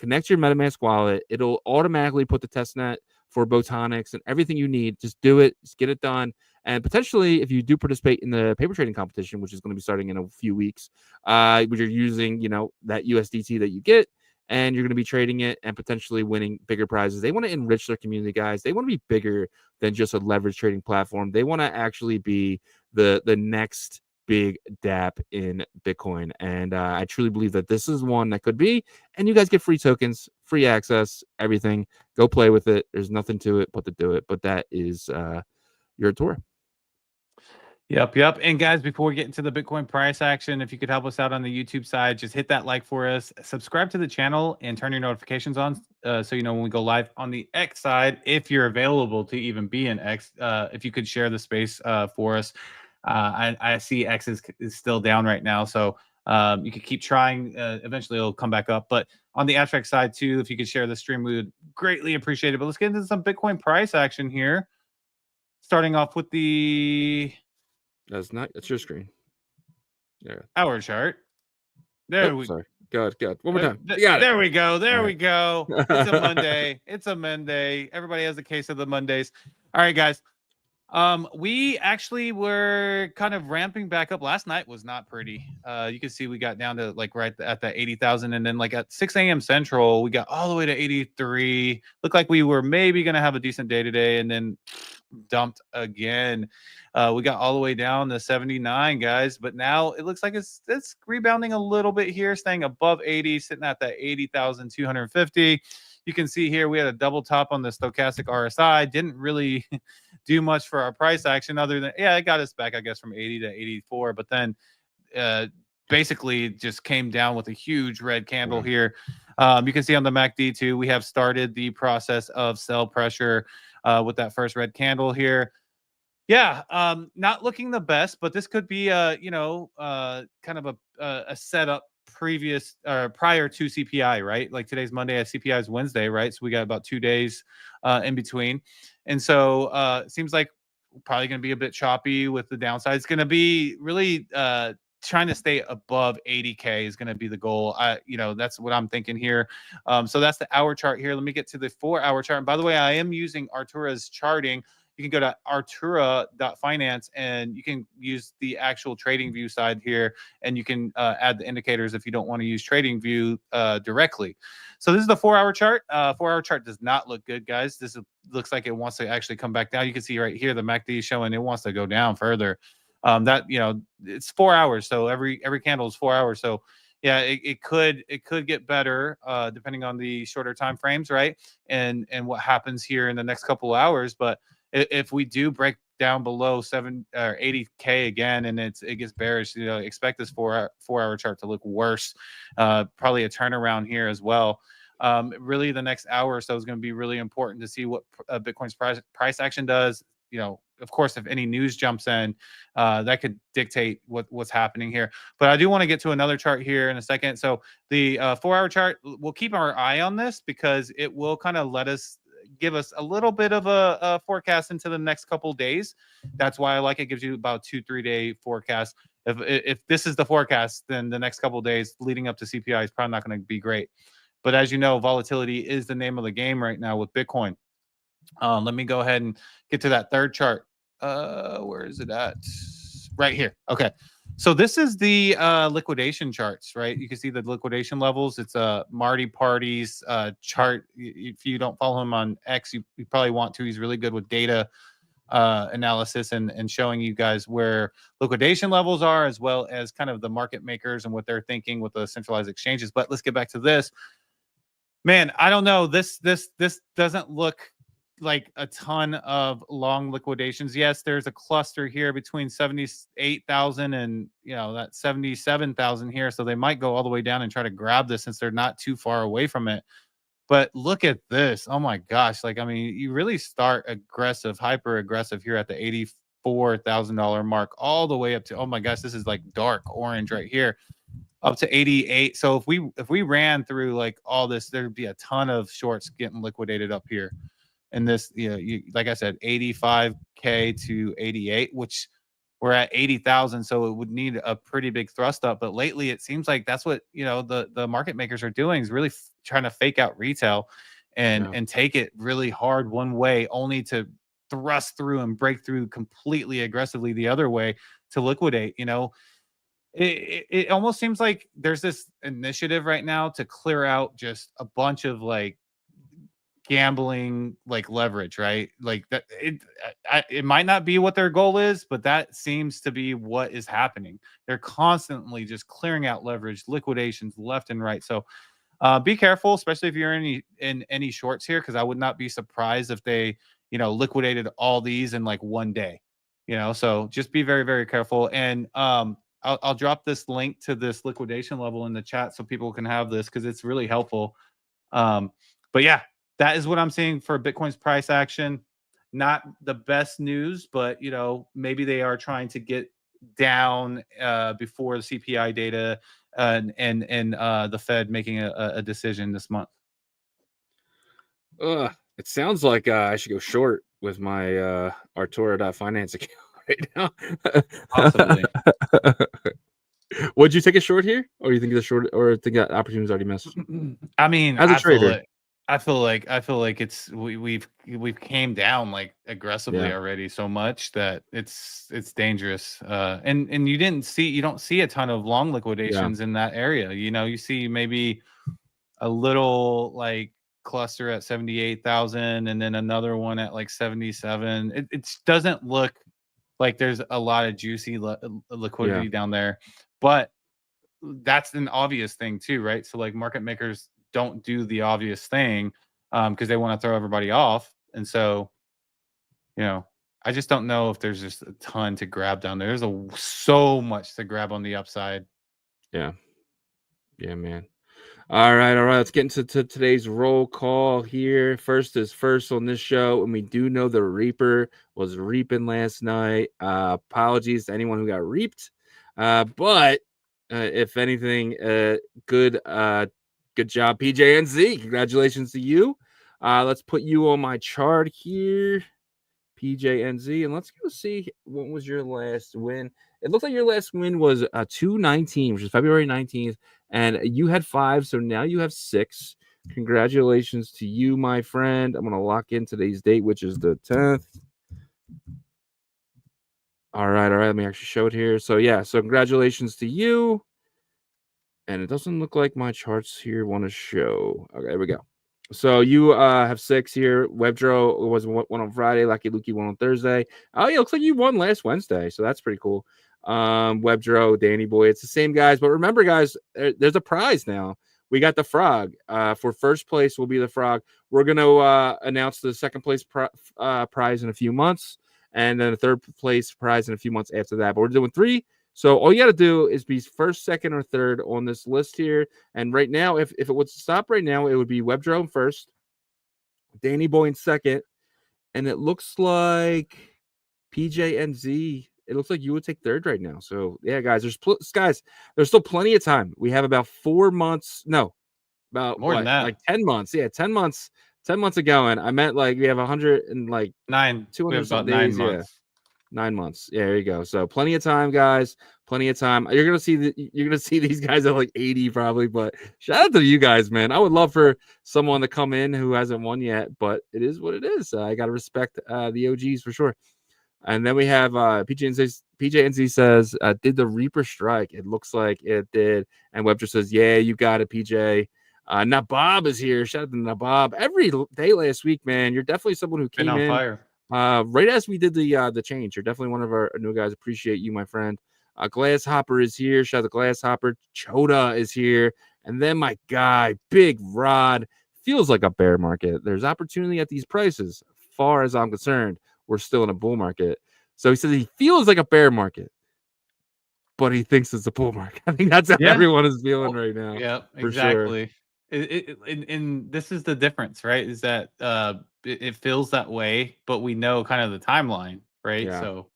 connect your MetaMask wallet. It'll automatically put the testnet for Botonics and everything you need. Just do it, just get it done. And potentially, if you do participate in the paper trading competition, which is going to be starting in a few weeks, you're using, that USDT that you get, and you're going to be trading it and potentially winning bigger prizes. They want to enrich their community, guys. They want to be bigger than just a leverage trading platform. They want to actually be the next big DApp in Bitcoin. And I truly believe that this is one that could be. And you guys get free tokens, free access, everything. Go play with it. There's nothing to it but to do it. But that is your tour. Yep. And guys, before we get into the Bitcoin price action, if you could help us out on the YouTube side, just hit that like for us, subscribe to the channel, and turn your notifications on so you know when we go live on the X side, if you're available to even be in X. If you could share the space for us. I see X is still down right now, so you could keep trying. Eventually, it'll come back up. But on the abstract side too, if you could share the stream, we would greatly appreciate it. But let's get into some Bitcoin price action here. Starting off with the That's your screen. Yeah. Hour chart. There we sorry. Good. One more time. There we go. We go. It's a Monday. It's a Monday. Everybody has a case of the Mondays. All right, guys. We actually were kind of ramping back up. Last night was not pretty. You can see we got down to like right at that 80,000, and then like at 6 a.m. Central, we got all the way to 83. Looked like we were maybe gonna have a decent day today, and then dumped again. We got all the way down to 79, guys, but now it looks like it's rebounding a little bit here, staying above 80, sitting at that 80,250. You can see here we had a double top on the stochastic RSI. Didn't really do much for our price action other than, it got us back, I guess, from 80 to 84. But then basically just came down with a huge red candle here. You can see on the MACD too, we have started the process of sell pressure with that first red candle here. Yeah, not looking the best, but this could be kind of a setup prior to CPI, right? Like today's Monday, CPI is Wednesday, right? So we got about 2 days in between. And so it seems like probably going to be a bit choppy with the downside. It's going to be really trying to stay above 80K is going to be the goal. That's what I'm thinking here. So that's the hour chart here. Let me get to the 4-hour chart. And by the way, I am using Artura's charting. You can go to artura.finance and you can use the actual trading view side here, and you can add the indicators if you don't want to use trading view directly. So this is the 4-hour chart. 4-hour chart does not look good, guys. Looks like it wants to actually come back down. You can see right here the MACD is showing it wants to go down further. It's 4 hours, so every candle is 4 hours. So yeah, it could get better depending on the shorter time frames, right? And what happens here in the next couple of hours. But if we do break down below 80K again and it gets bearish, expect this 4-hour chart to look worse. Probably a turnaround here as well. Really, the next hour or so is going to be really important to see what Bitcoin's price action does. Of course, if any news jumps in, that could dictate what's happening here. But I do want to get to another chart here in a second. So the 4-hour chart, we'll keep our eye on this because it will kind of give us a little bit of a forecast into the next couple of days. That's why I like it. Gives you about 2-3 day forecast. If this is the forecast, then the next couple of days leading up to CPI is probably not going to be great. But as you know, volatility is the name of the game right now with Bitcoin. Let me go ahead and get to that third chart. Where is it at? right here. Okay. So this is the liquidation charts, right? You can see the liquidation levels. It's Marty Party's chart. If you don't follow him on X, you probably want to. He's really good with data analysis and showing you guys where liquidation levels are, as well as kind of the market makers and what they're thinking with the centralized exchanges. But let's get back to this. Man, I don't know. This doesn't look like a ton of long liquidations. Yes, there's a cluster here between 78,000 and that 77,000 here. So they might go all the way down and try to grab this since they're not too far away from it. But look at this. Oh my gosh. Like, I mean, you really start aggressive, hyper aggressive here at the $84,000 mark, all the way up to, oh my gosh, this is like dark orange right here, up to 88. So if we ran through like all this, there'd be a ton of shorts getting liquidated up here. And this, like I said, 85K to 88, which we're at 80,000. So it would need a pretty big thrust up. But lately, it seems like that's what, the market makers are doing, is really trying to fake out retail and take it really hard one way, only to thrust through and break through completely aggressively the other way to liquidate. It almost seems like there's this initiative right now to clear out just a bunch of like gambling like leverage, right? Like that it might not be what their goal is, but that seems to be what is happening. They're constantly just clearing out leverage, liquidations left and right. So be careful, especially if you're in any shorts here, because I would not be surprised if they liquidated all these in like one day. So just be very, very careful. And I'll drop this link to this liquidation level in the chat so people can have this, because it's really helpful. But yeah, that is what I'm seeing for Bitcoin's price action. Not the best news, but maybe they are trying to get down before the CPI data and the Fed making a decision this month. It sounds like I should go short with my Artura.finance account right now. Possibly. Would you take a short here, or you think the short, or think that opportunity's already missed? I mean, as a trader, I feel like it's we've came down like aggressively already so much that it's dangerous. And you don't see a ton of long liquidations in that area. You see maybe a little like cluster at 78,000 and then another one at like 77. It doesn't look like there's a lot of juicy liquidity down there, but that's an obvious thing too, right? So like market makers don't do the obvious thing because they want to throw everybody off. And so, I just don't know if there's just a ton to grab down there. There's so much to grab on the upside. Yeah, man. All right. Let's get into today's roll call here. First is first on this show, and we do know the Reaper was reaping last night. Apologies to anyone who got reaped, but if anything, good job, PJNZ. Congratulations to you. Let's put you on my chart here, PJNZ, and let's go see what was your last win. It looks like your last win was 2/19, which is February 19th, and you had 5, so now you have 6. Congratulations to you, my friend. I'm going to lock in today's date, which is the 10th. All right. Let me actually show it here. So congratulations to you. And it doesn't look like my charts here want to show. Okay, there we go. So you have 6 here. Webdro was one on Friday. Lucky Lukey won on Thursday. Oh, yeah, looks like you won last Wednesday. So that's pretty cool. Webdro, Danny Boy, it's the same guys. But remember, guys, there's a prize now. We got the frog. For first place will be the frog. We're going to announce the second place prize in a few months. And then the third place prize in a few months after that. But we're doing 3. So all you got to do is be first, second, or third on this list here. And right now, if it would stop right now, it would be Webdrome first, Danny Boy in second, and it looks like PJNZ. It looks like you would take third right now. So yeah, guys, there's still plenty of time. We have about 4 months. No, about more than that, like 10 months. Yeah, 10 months. 10 months ago, and I meant like we have 100 and like 200 about days. 9 months. 9 months. Yeah, there you go. So plenty of time, guys. Plenty of time. You're gonna see these guys at like 80 probably. But shout out to you guys, man. I would love for someone to come in who hasn't won yet, but it is what it is. I gotta respect the OGs for sure. And then we have PJNZ says, did the Reaper strike? It looks like it did. And Webster says, yeah, you got it, PJ. Nabob is here. Shout out to Nabob. Every day last week, man. You're definitely someone who Been came on in fire. right as we did the change. You're definitely one of our new guys. Appreciate you, my friend. Glasshopper is here. Shout out to Glasshopper. Choda is here. And then my guy, Big Rod, feels like a bear market. There's opportunity at these prices. Far as I'm concerned, we're still in a bull market. So he says he feels like a bear market, but he thinks it's a bull market. I think that's how everyone is feeling right now. Yeah, for exactly. And this is the difference, right? Is that it feels that way, but we know kind of the timeline, right? Yeah. So,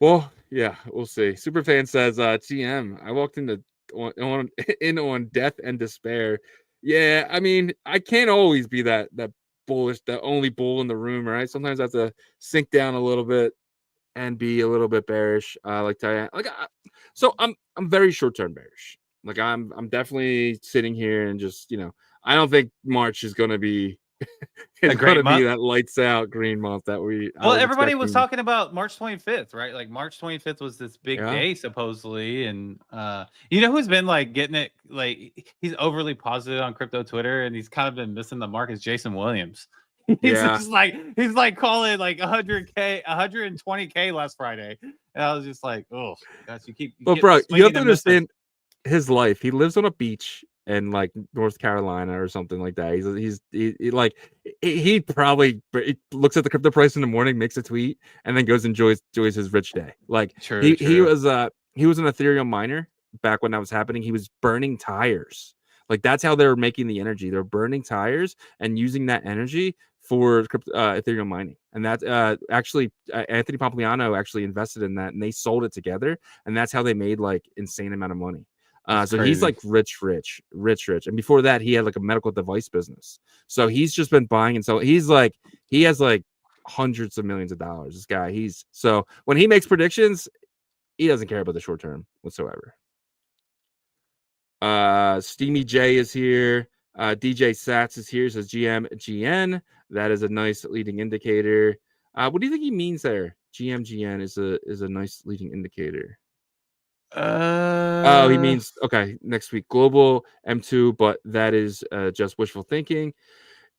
well, yeah, we'll see. Superfan says, GM, I walked on death and despair. Yeah, I mean, I can't always be that bullish, the only bull in the room, right? Sometimes I have to sink down a little bit and be a little bit bearish. So I'm very short-term bearish. Like I'm definitely sitting here and just, I don't think March is gonna be a great month. that lights out green month that everybody was talking about March 25th, right? Like March 25th was this big day supposedly, and you know who's been like getting it, like he's overly positive on crypto Twitter, and he's kind of been missing the mark, is Jason Williams. He's like calling like 100K, 120K last Friday, and I was just like, oh gosh, you keep. But bro, you have to understand his life. He lives on a beach in like North Carolina or something like that. He probably looks at the crypto price in the morning, makes a tweet, and then goes and enjoys his rich day. Like he was an Ethereum miner back when that was happening. He was burning tires. Like that's how they're making the energy. They're burning tires and using that energy for Ethereum mining. And that's actually Anthony Pompliano actually invested in that, and they sold it together, and that's how they made like insane amount of money. So crazy. He's like rich. And before that, he had like a medical device business. So he's just been buying and selling. He has like hundreds of millions of dollars. This guy, so when he makes predictions, he doesn't care about the short term whatsoever. Steamy J is here. DJ Sats is here. Says GM-GN. That is a nice leading indicator. What do you think he means there? GM-GN is a nice leading indicator. He means okay, next week global M2, but that is just wishful thinking.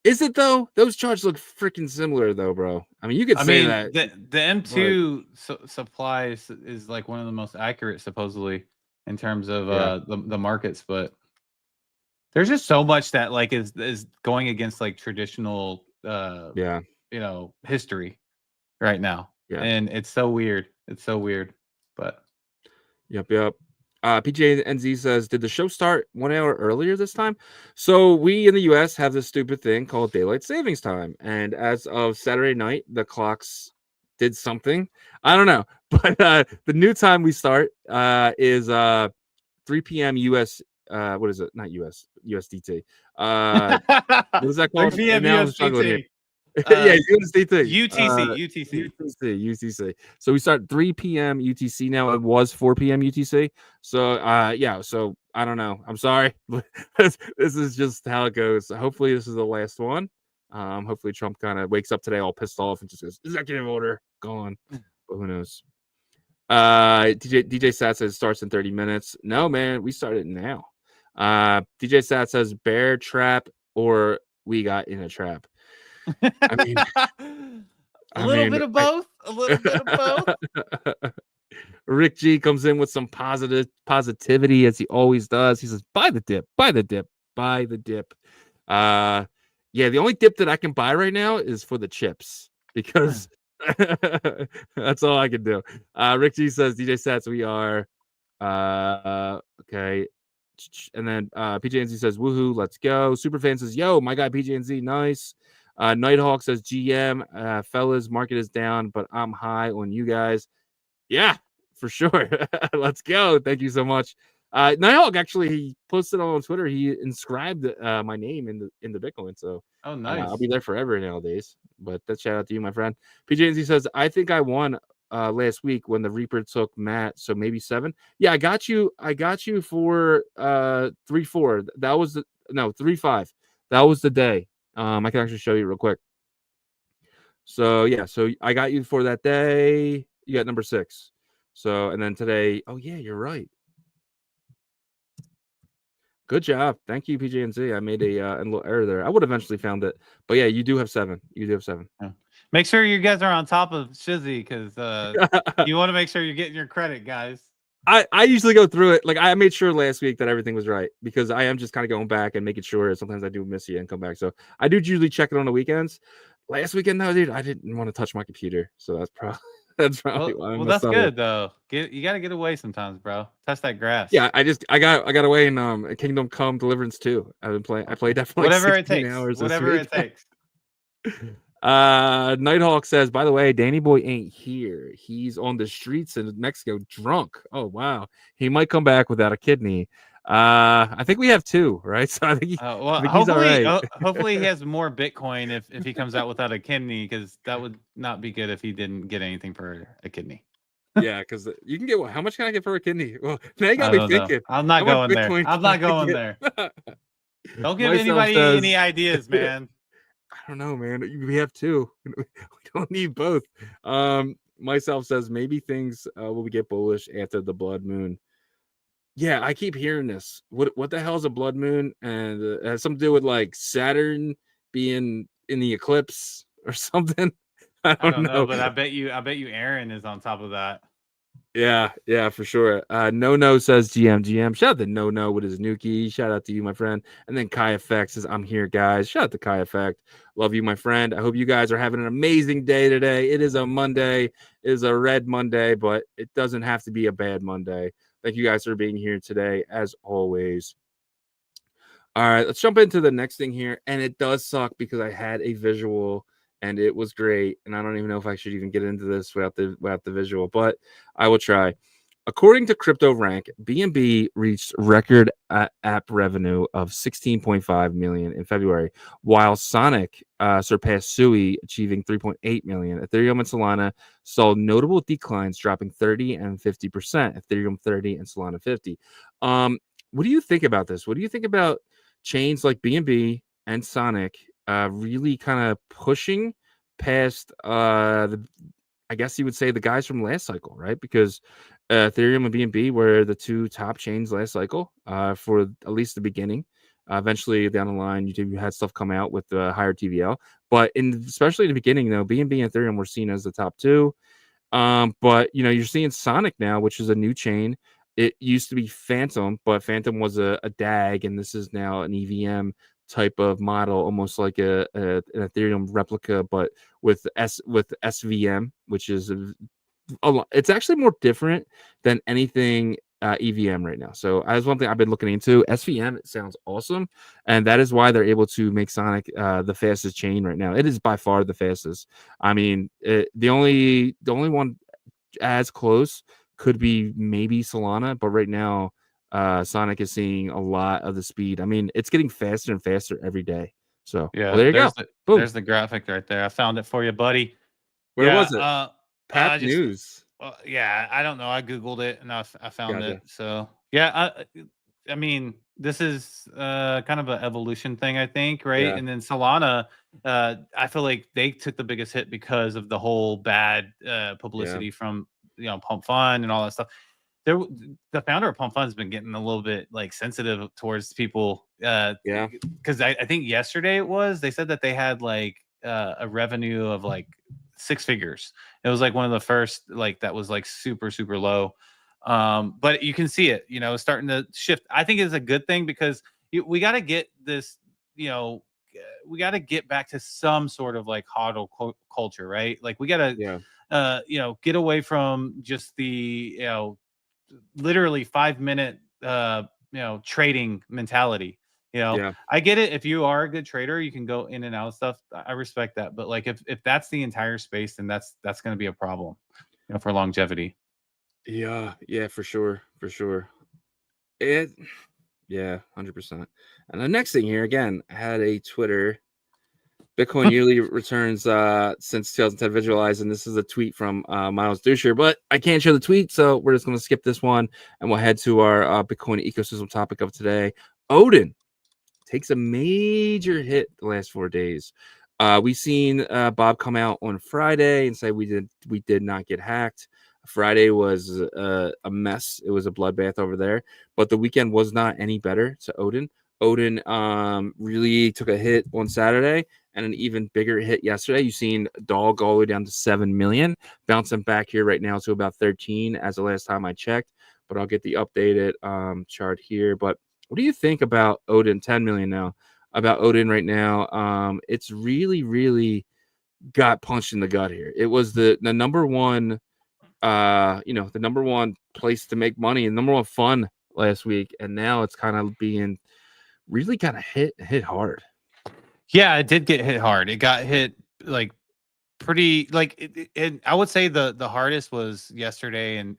Is it though? Those charts look freaking similar though, bro. I mean, you could say that the M2 supply is like one of the most accurate supposedly in terms of the markets, but there's just so much that like is going against like traditional history right now. And it's so weird. But Yep. PJNZ says, did the show start 1 hour earlier this time? So we in the US have this stupid thing called daylight savings time. And as of Saturday night, the clocks did something. I don't know. But the new time we start is 3 p.m. US. What is it? Not US. USDT. What is that called? 3 p.m. USDT. USDT. UTC. So we start 3 p.m. UTC now. It was 4 p.m. UTC. So so I don't know. I'm sorry. This is just how it goes. Sopefully this is the last one. Hopefully Trump kind of wakes up today all pissed off and just goes, executive order gone. But who knows? DJ Sat says starts in 30 minutes. No, man, we started now. DJ Sat says bear trap or we got in a trap. I mean, a little bit of both. Rick G comes in with some positivity as he always does. He says, buy the dip. The only dip that I can buy right now is for the chips because that's all I can do. Rick G says, DJ Sats, we are okay. And then PJNZ says, woohoo, let's go. Superfan says, yo, my guy PJNZ, nice. Nighthawk says, GM, fellas, market is down, but I'm high on you guys. Yeah, for sure. Let's go. Thank you so much. Nighthawk actually, he posted on Twitter. He inscribed my name in the Bitcoin. So nice. I'll be there forever nowadays. But that's shout out to you, my friend. PJNZ says, I think I won last week when the Reaper took Matt. So maybe 7. Yeah, I got you for 3-4. That was 3-5. That was the day. I can actually show you real quick. So yeah, so I got you for that day. You got number 6. So and then today, oh yeah, you're right. Good job. Thank you, PJNZ. I made a little error there. I would have eventually found it. But yeah, you do have 7. You do have 7. Yeah. Make sure you guys are on top of Shizzy because you want to make sure you're getting your credit, guys. I usually go through it. Like I made sure last week that everything was right because I am just kind of going back and making sure. Sometimes I do miss you and come back. So I do usually check it on the weekends. Last weekend, no, dude, I didn't want to touch my computer. So that's probably why I Well, messed that's up. good though. You got to get away sometimes, bro. Touch that grass. Yeah, I got away in Kingdom Come Deliverance 2. I've been playing. I played that for like Whatever it 16 takes. hours Whatever this it week. takes. Nighthawk says, by the way, Danny Boy ain't here. He's on the streets in Mexico drunk. Oh wow. He might come back without a kidney. I think we have 2, right? So I think, Well, I think he's all hopefully, right. hopefully he has more Bitcoin if he comes out without a kidney, because that would not be good if he didn't get anything for a kidney. Yeah, because you can get how much can I get for a kidney? Well, now you got I me don't know. thinking. I'm not How much going there. Bitcoin I'm can not I going get? there. Don't give Myself anybody says- any ideas, man. I don't know, man. We have 2. We don't need both. Myself says maybe things will get bullish after the blood moon. Yeah, I keep hearing this. What the hell is a blood moon? And it has something to do with like Saturn being in the eclipse or something. I I don't don't know, know. but I bet you Aaron is on top of that. Yeah, for sure. No says GM. Shout out to No with his Nuki. Shout out to you, my friend. And then Kai Effect says, I'm here, guys. Shout out to Kai Effect. Love you, my friend. I hope you guys are having an amazing day today. It is a Monday. It is a red Monday, but it doesn't have to be a bad Monday. Thank you guys for being here today, as always. All right, let's jump into the next thing here. And it does suck because I had a visual and it was great. And I don't even know if I should even get into this without the visual, but I will try. According to CryptoRank, BNB reached record app revenue of 16.5 million in February, while Sonic surpassed Sui, achieving 3.8 million. Ethereum and Solana saw notable declines, dropping 30 and 50%. Ethereum 30 and Solana 50. What do you think about this? What do you think about chains like BNB and Sonic really kind of pushing past I guess you would say the guys from last cycle, right? Because Ethereum and BNB were the 2 top chains last cycle for at least the beginning. Eventually, down the line, you had stuff come out with the higher TVL, but especially in the beginning, though, BNB and Ethereum were seen as the top 2. But you're seeing Sonic now, which is a new chain. It used to be Phantom, but Phantom was a DAG, and this is now an EVM type of model, almost like an Ethereum replica, but with SVM, which is a lot. It's actually more different than anything EVM right now. So as one thing I've been looking into, SVM, it sounds awesome, and that is why they're able to make Sonic the fastest chain right now. It is by far the fastest. I mean, the only one as close could be maybe Solana, but right now Sonic is seeing a lot of the speed. I mean, it's getting faster and faster every day. So Yeah, there you go. Boom. There's the graphic right there. I found it for you, buddy. Where was it? Pat News. Yeah, I don't know. I googled it and I found Gotcha. it. So yeah, I mean, this is kind of an evolution thing, I think, right? Yeah. And then Solana, I feel like they took the biggest hit because of the whole bad publicity from Pump Fund and all that stuff. The founder of Pump Fund has been getting a little bit like sensitive towards people. Because I think yesterday they said that they had like a revenue of like 6 figures. It was like one of the first like that was like super low. But you can see it, starting to shift. I think it's a good thing because we got to get this, we got to get back to some sort of like hodl culture, right? Like we got to, get away from just the, literally 5-minute, trading mentality. I get it. If you are a good trader, you can go in and out of stuff. I respect that. But like, if that's the entire space, then that's going to be a problem, for longevity. Yeah, for sure. 100%. And the next thing here, again, I had a Twitter Bitcoin yearly returns since 2010 visualized, and this is a tweet from Miles Dusher, but I can't show the tweet, so we're just going to skip this one, and we'll head to our Bitcoin ecosystem topic of today. Odin takes a major hit the last 4 days. We seen Bob come out on Friday and say we did not get hacked. Friday was a mess. It was a bloodbath over there, but the weekend was not any better to Odin. Odin really took a hit on Saturday and an even bigger hit yesterday. You've seen Dog all the way down to 7 million, bouncing back here right now to about 13 as the last time I checked. But I'll get the updated chart here. But what do you think about Odin? 10 million now. About Odin right now. It's really got punched in the gut here. It was the number one, the number one place to make money and number one fun last week, and now it's kind of being really kind of hit hard. Yeah, it did get hit hard. It got hit like pretty like I would say the hardest was yesterday and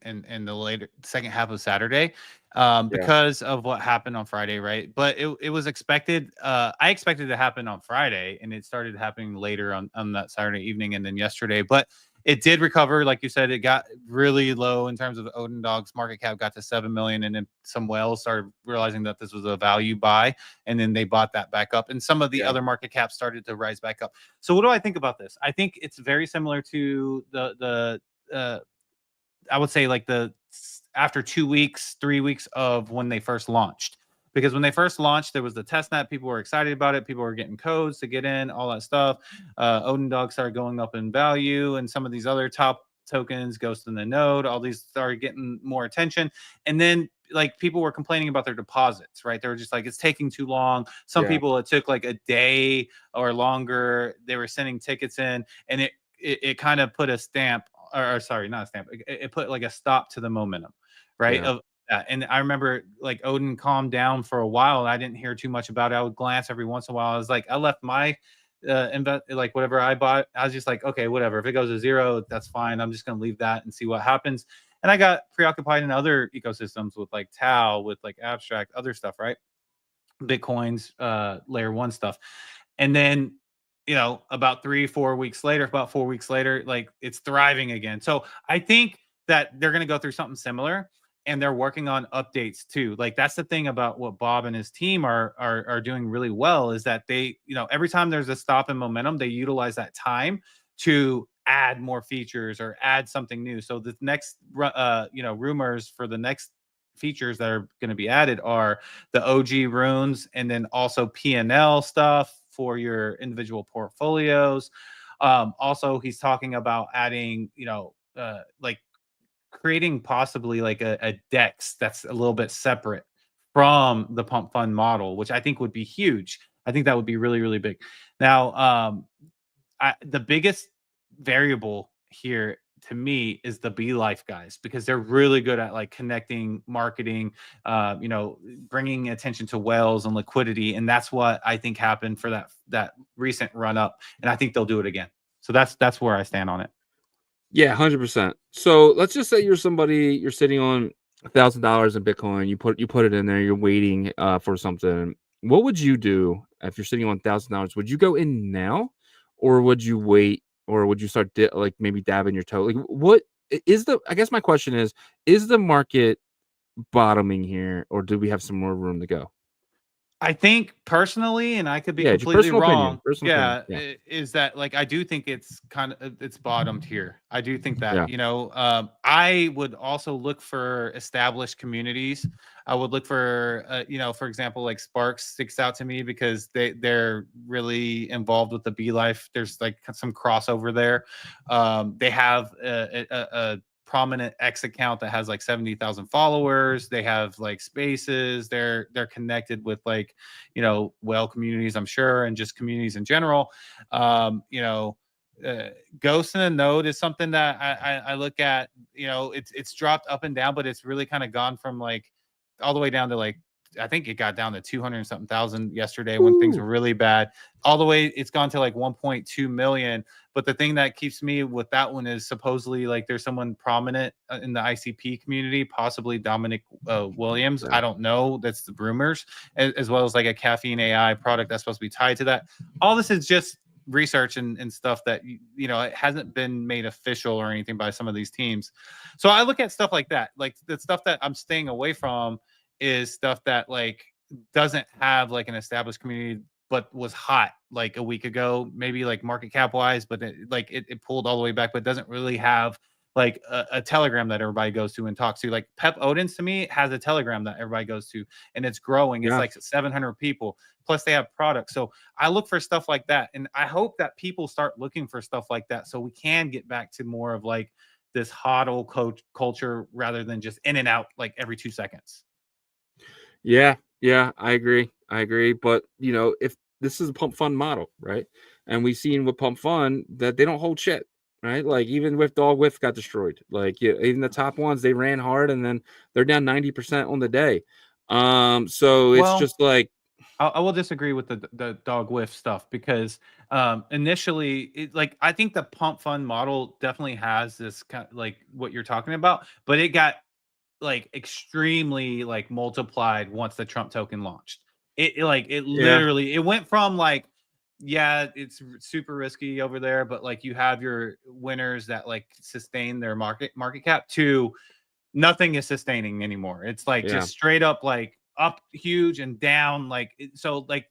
the later second half of Saturday, because of what happened on Friday, right? But it was expected. I expected it to happen on Friday, and it started happening later on that Saturday evening and then yesterday. But it did recover, like you said. It got really low in terms of Odin Dog's market cap, got to 7 million, and then some whales started realizing that this was a value buy, and then they bought that back up, and some of the other market caps started to rise back up. So what do I think about this? I think it's very similar to the I would say like after 2 weeks, 3 weeks of when they first launched. Because when they first launched, there was the testnet. People were excited about it. People were getting codes to get in, all that stuff. Odin Dog started going up in value, and some of these other top tokens, Ghost in the Node, all these started getting more attention. And then like people were complaining about their deposits, right? They were just like, it's taking too long. Some people, it took like a day or longer. They were sending tickets in, and it kind of put a stamp, or sorry, not a stamp. It put like a stop to the momentum, right? Of that. And I remember like Odin calmed down for a while, and I didn't hear too much about it. I would glance every once in a while. I was like, I left my like whatever I bought. I was just like, okay, whatever. If it goes to zero, that's fine. I'm just gonna leave that and see what happens. And I got preoccupied in other ecosystems with like Tau, with like Abstract, other stuff, right? Bitcoin's layer one stuff. And then, about 4 weeks later, like it's thriving again. So I think that they're going to go through something similar, and they're working on updates too. Like that's the thing about what Bob and his team are doing really well, is that they, every time there's a stop in momentum, they utilize that time to add more features or add something new. So the next, rumors for the next features that are going to be added are the OG runes, and then also P&L stuff for your individual portfolios. Also, he's talking about adding, like creating possibly like a DEX that's a little bit separate from the pump fund model, which I think would be huge. I think that would be really big. Now, the biggest variable here to me is the Be Life guys, because they're really good at like connecting, marketing, bringing attention to whales and liquidity, and that's what I think happened for that recent run up, and I think they'll do it again. So that's where I stand on it. Yeah, 100%. So let's just say you're sitting on $1,000 in Bitcoin. You put it in there. You're waiting for something. What would you do if you're sitting on $1,000? Would you go in now, or would you wait, or would you start like maybe dabbing your toe? Like, what is I guess my question is the market bottoming here, or do we have some more room to go? I think personally, and I could be Yeah, it's your completely personal wrong. opinion. Personal opinion. Is that like I do think it's it's bottomed here. I do think that, Yeah. I would also look for established communities. I would look for for example, like Sparks sticks out to me because they're really involved with the Be Life. There's like some crossover there. They have a prominent X account that has like 70,000 followers. They have like spaces. They're connected with like, whale communities, I'm sure, and just communities in general. Ghost in the Node is something that I look at. It's dropped up and down, but it's really kind of gone from like all the way down to like, I think it got down to 200 and something thousand yesterday when things were really bad. All the way, it's gone to like 1.2 million. But the thing that keeps me with that one is supposedly like there's someone prominent in the ICP community, possibly Dominic Williams. I don't know. That's the rumors, as well as like a caffeine AI product that's supposed to be tied to that. All this is just research and stuff that it hasn't been made official or anything by some of these teams. So I look at stuff like that. Like the stuff that I'm staying away from is stuff that like doesn't have like an established community but was hot like a week ago, maybe like market cap wise, but it pulled all the way back, but doesn't really have like a Telegram that everybody goes to and talks to. Like Pep Odins to me has a Telegram that everybody goes to, and it's growing. It's like 700 people. Plus they have products. So I look for stuff like that, and I hope that people start looking for stuff like that, so we can get back to more of like this hodl culture rather than just in and out like every 2 seconds. Yeah, I agree. But you know, if this is a pump fund model, right? And we've seen with pump fund that they don't hold shit, right? Like even with Dog Whiff got destroyed. Like even the top ones, they ran hard and then they're down 90% on the day. So it's just like I will disagree with the Dog Whiff stuff because initially, like I think the pump fund model definitely has this kind of like what you're talking about, but it got like extremely like multiplied once the Trump token launched. It literally it went from like, yeah, it's super risky over there, but like you have your winners that like sustain their market cap to nothing is sustaining anymore. It's like just straight up like up huge and down like so like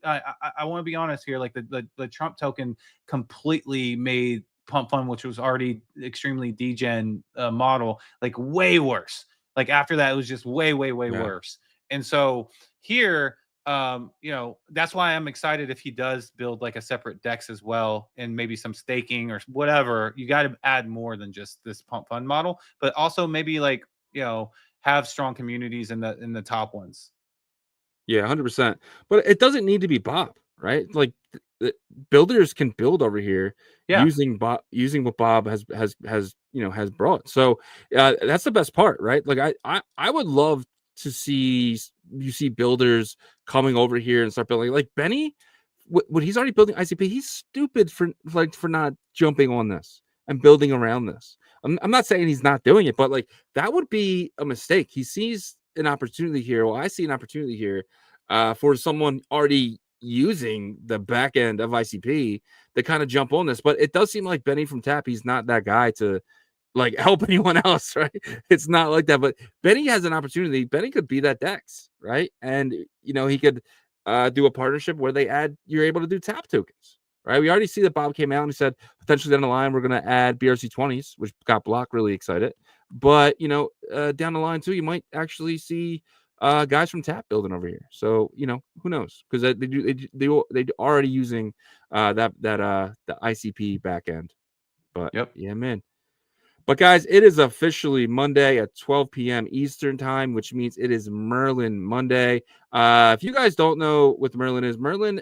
I want to be honest here, like the Trump token completely made pump fund, which was already extremely degen model, like way worse. Like after that, it was just way worse. And so here, you know, that's why I'm excited if he does build like a separate DEX as well, and maybe some staking or whatever. You got to add more than just this pump fund model, but also maybe like, you know, have strong communities in the top ones. Yeah, 100%. But it doesn't need to be Bob, right? Like builders can build over here using what Bob has you know has brought. So that's the best part, right? Like I would love to see builders coming over here and start building. Like Benny, when he's already building ICP, he's stupid for not jumping on this and building around this. I'm not saying he's not doing it, but like that would be a mistake. He sees an opportunity here. Well, I see an opportunity here for someone already using the back end of ICP to kind of jump on this. But it does seem like Benny from Tap, he's not that guy to like help anyone else, right? It's not like that. But Benny has an opportunity. Benny could be that DEX, right? And you know, he could do a partnership where you're able to do tap tokens. Right, we already see that Bob came out and he said potentially down the line we're going to add BRC20s, which got Block really excited. But you know, down the line too, you might actually see guys from Tap building over here. So you know, who knows? Because they already using the ICP back end. But yeah, man. But guys, it is officially Monday at 12 p.m. Eastern time, which means it is Merlin Monday. If you guys don't know what Merlin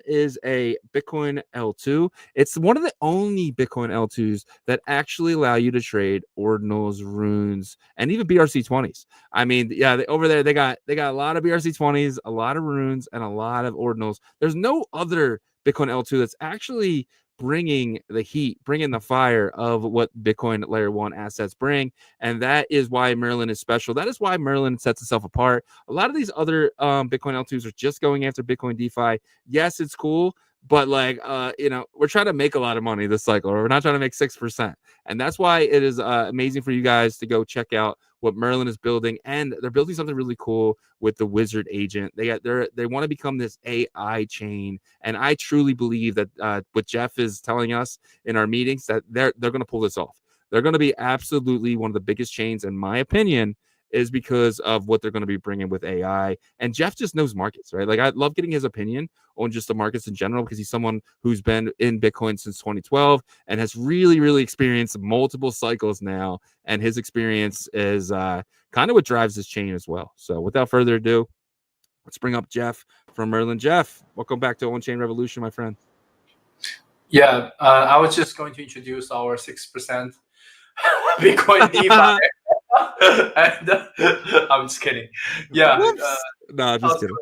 is a Bitcoin L2. It's one of the only Bitcoin L2s that actually allow you to trade ordinals, runes, and even BRC20s. I mean, yeah, over there they got a lot of BRC20s, a lot of runes, and a lot of ordinals. There's no other Bitcoin L2 that's actually bringing the heat, bringing the fire of what Bitcoin layer 1 assets bring. And that is why Merlin is special. That is why Merlin sets itself apart. A lot of these other Bitcoin L2s are just going after Bitcoin DeFi. Yes, it's cool, but like, you know, we're trying to make a lot of money this cycle. We're not trying to make 6%. And that's why it is amazing for you guys to go check out what Merlin is building. And they're building something really cool with the Wizard agent. They want to become this AI chain. And I truly believe that what Jeff is telling us in our meetings, that they're going to pull this off. They're going to be absolutely one of the biggest chains, in my opinion, is because of what they're going to be bringing with AI. And Jeff just knows markets, right? Like I love getting his opinion on just the markets in general, because he's someone who's been in Bitcoin since 2012 and has really, really experienced multiple cycles now. And his experience is kind of what drives this chain as well. So without further ado, let's bring up Jeff from Merlin. Jeff, welcome back to OnChain Revolution, my friend. Yeah, I was just going to introduce our 6% Bitcoin DeFi. And I'm just kidding. Yeah. No, just kidding.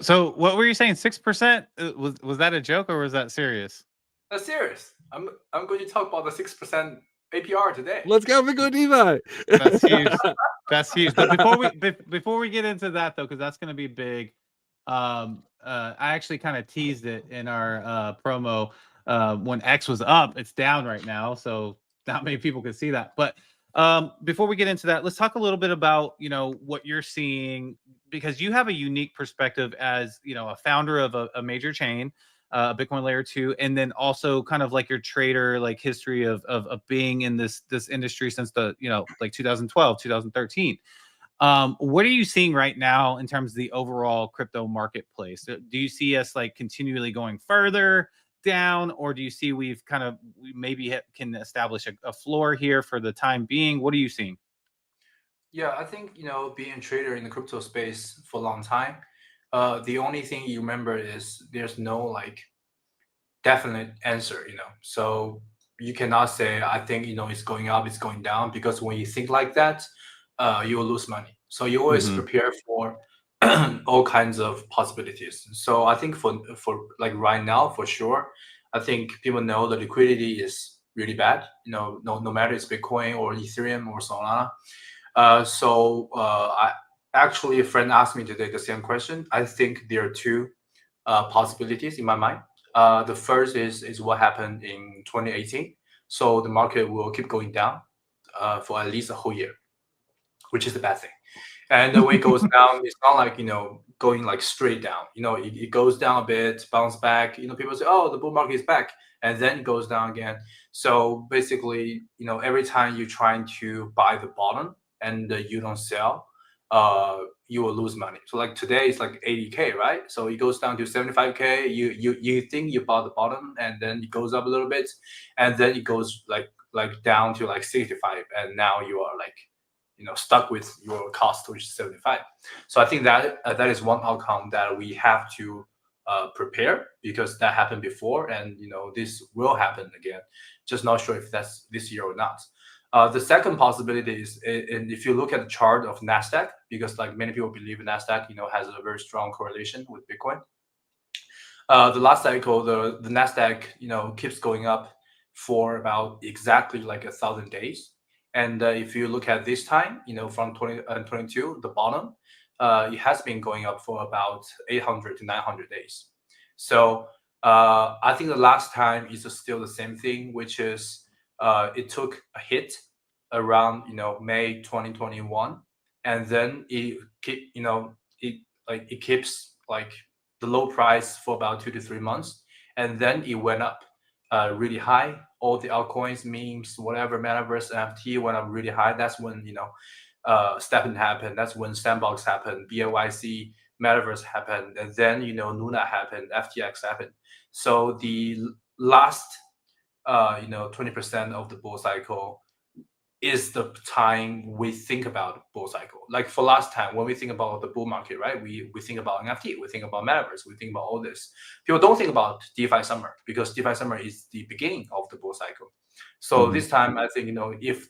So what were you saying? 6%? Was that a joke or was that serious? That's serious. I'm going to talk about the 6% APR today. Let's go Bitcoin DeFi. That's huge. That's huge. But before we get into that though, because that's going to be big. I actually kind of teased it in our promo when X was up. It's down right now, so not many people can see that. But before we get into that, let's talk a little bit about, you know, what you're seeing because you have a unique perspective as, you know, a founder of a major chain, Bitcoin layer 2, and then also kind of like your trader like history of being in this industry since the, you know, like 2012, 2013. What are you seeing right now in terms of the overall crypto marketplace? Do you see us like continually going further down, or do you see we maybe can establish a floor here for the time being? What are you seeing? Yeah, I think, being a trader in the crypto space for a long time, the only thing you remember is there's no like definite answer, So you cannot say, I think, it's going up, it's going down, because when you think like that, you will lose money. So you always prepare for all kinds of possibilities. So I think for like right now, for sure, I think people know the liquidity is really bad. No matter it's Bitcoin or Ethereum or Solana. I actually, a friend asked me today the same question. I think there are two possibilities in my mind. The first is what happened in 2018. So the market will keep going down for at least a whole year, which is the bad thing. And the way it goes down, it's not like, going like straight down. It goes down a bit, bounce back. People say, oh, the bull market is back. And then it goes down again. So basically, every time you're trying to buy the bottom and you don't sell, you will lose money. So like today it's like 80K, right? So it goes down to 75K. You think you bought the bottom, and then it goes up a little bit, and then it goes like down to like 65, and now you are like stuck with your cost, which is 75. So I think that that is one outcome that we have to prepare, because that happened before, and this will happen again. Just not sure if that's this year or not. The second possibility is, and if you look at the chart of Nasdaq, because like many people believe Nasdaq, has a very strong correlation with Bitcoin. The last cycle, the Nasdaq, keeps going up for about exactly like 1,000 days. And if you look at this time, from 2022, the bottom, it has been going up for about 800 to 900 days. So I think the last time is still the same thing, which is it took a hit around May 2021, and then it keeps like the low price for about 2 to 3 months, and then it went up really high. All the altcoins, memes, whatever, metaverse, NFT went up really high. That's when Steppen happened. That's when Sandbox happened, BYC, Metaverse happened, and then Luna happened, FTX happened. So the last 20% of the bull cycle is the time we think about bull cycle. Like for last time, when we think about the bull market, right? We think about NFT, we think about Metaverse, we think about all this. People don't think about DeFi summer, because DeFi summer is the beginning of the bull cycle. So this time, I think if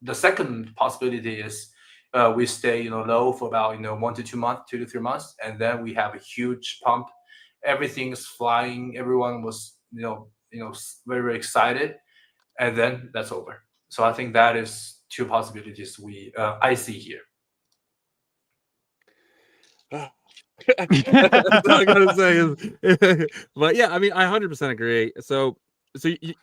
the second possibility is we stay low for about 1 to 2 months, 2 to 3 months, and then we have a huge pump. Everything's flying. Everyone was very, very excited, and then that's over. So I think that is two possibilities I see here. That's all I gotta say is, but yeah, I mean, I 100% agree. So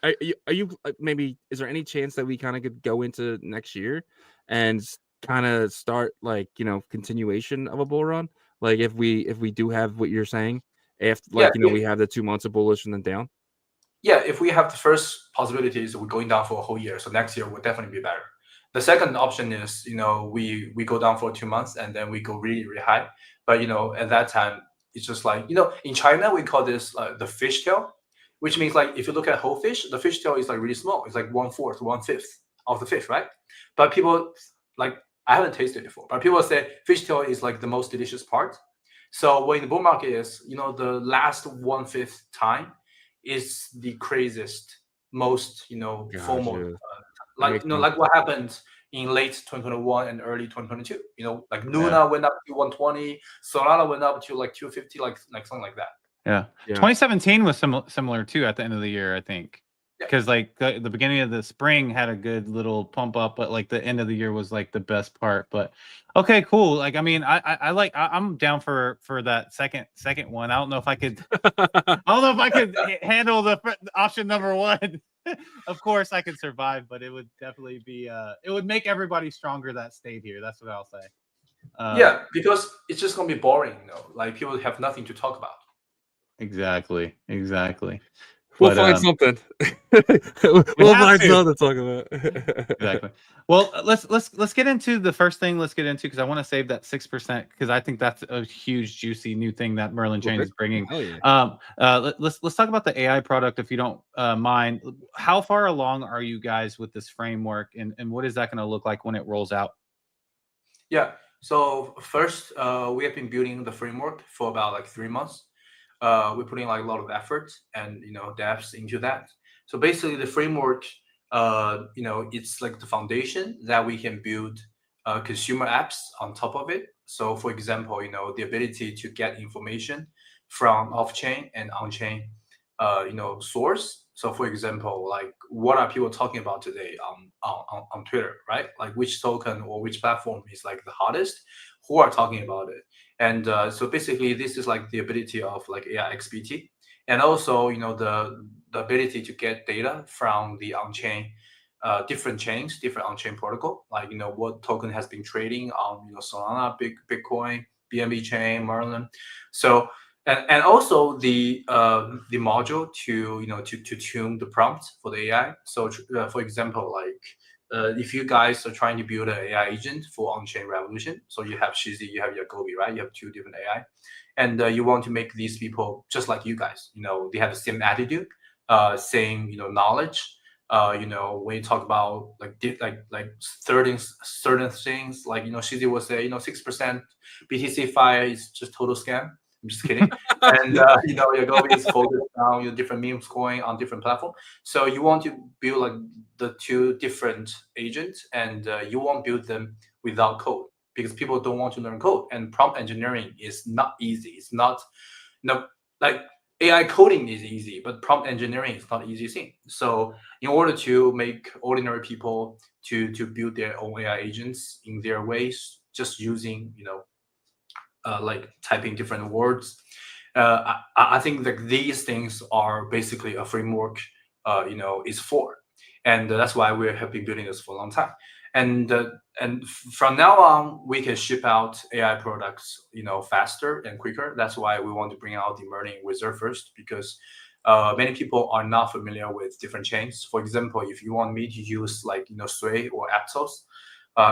are you maybe, is there any chance that we kind of could go into next year and kind of start like continuation of a bull run? Like if we do have what you're saying, after we have the 2 months of bullish and then down. Yeah, if we have the first possibility is we're going down for a whole year, so next year will definitely be better. The second option is, we go down for 2 months and then we go really, really high. But, at that time, it's just like, in China, we call this the fishtail, which means like, if you look at whole fish, the fishtail is like really small. It's like 1/4, 1/5 of the fish, right? But people like, I haven't tasted it before, but people say fishtail is like the most delicious part. So when the bull market is, the last 1/5 time is the craziest, most formal, like what happened in late 2021 and early 2022. Like Luna went up to 120, Solana went up to like 250, like something like that. Yeah. 2017 was similar too at the end of the year, I think, because like the beginning of the spring had a good little pump up, but like the end of the year was like the best part. But okay, cool. Like I mean, I'm down for that second one. I don't know if I could handle the option number one. Of course I could survive, but it would definitely be it would make everybody stronger that stayed here. That's what I'll say. Yeah, because it's just gonna be boring. Like people have nothing to talk about. Exactly. We'll But find something. we We'll have find to. something to talk about. Exactly. Well, let's get into the first thing. Let's get into, because I want to save that 6%, because I think that's a huge, juicy new thing that Merlin Chain is bringing. Hell yeah. Let's talk about the AI product, if you don't mind. How far along are you guys with this framework, and what is that going to look like when it rolls out? Yeah. So first, we have been building the framework for about like 3 months. We're putting like a lot of effort and depths into that. So basically, the framework, it's like the foundation that we can build consumer apps on top of it. So for example, the ability to get information from off-chain and on-chain, source. So for example, like what are people talking about today on Twitter, right? Like which token or which platform is like the hottest, who are talking about it. And so basically this is like the ability of like AI XBT, and also the ability to get data from the on-chain, different chains, different on-chain protocol, like what token has been trading on Solana, Bitcoin, BNB chain, Merlin. So and also the module to to tune the prompt for the AI. So for example, like if you guys are trying to build an AI agent for on-chain revolution, so you have Shizzy, you have Yagobi, right? You have two different AI, and you want to make these people just like you guys. They have the same attitude, same knowledge. When you talk about like certain things, like Shizzy will say 6% BTC fire is just total scam. I'm just kidding. And Yagobi is focused on different memes coin on different platform. So you want to build like the two different agents, and you won't build them without code, because people don't want to learn code. And prompt engineering is not easy. It's not like AI coding is easy, but prompt engineering is not an easy thing. So in order to make ordinary people to build their own AI agents in their ways, just using like typing different words. I think that these things are basically a framework, is for, and that's why we have been building this for a long time. And from now on, we can ship out AI products, faster and quicker. That's why we want to bring out the Merlin Wizard first, because many people are not familiar with different chains. For example, if you want me to use like Sway or Aptos,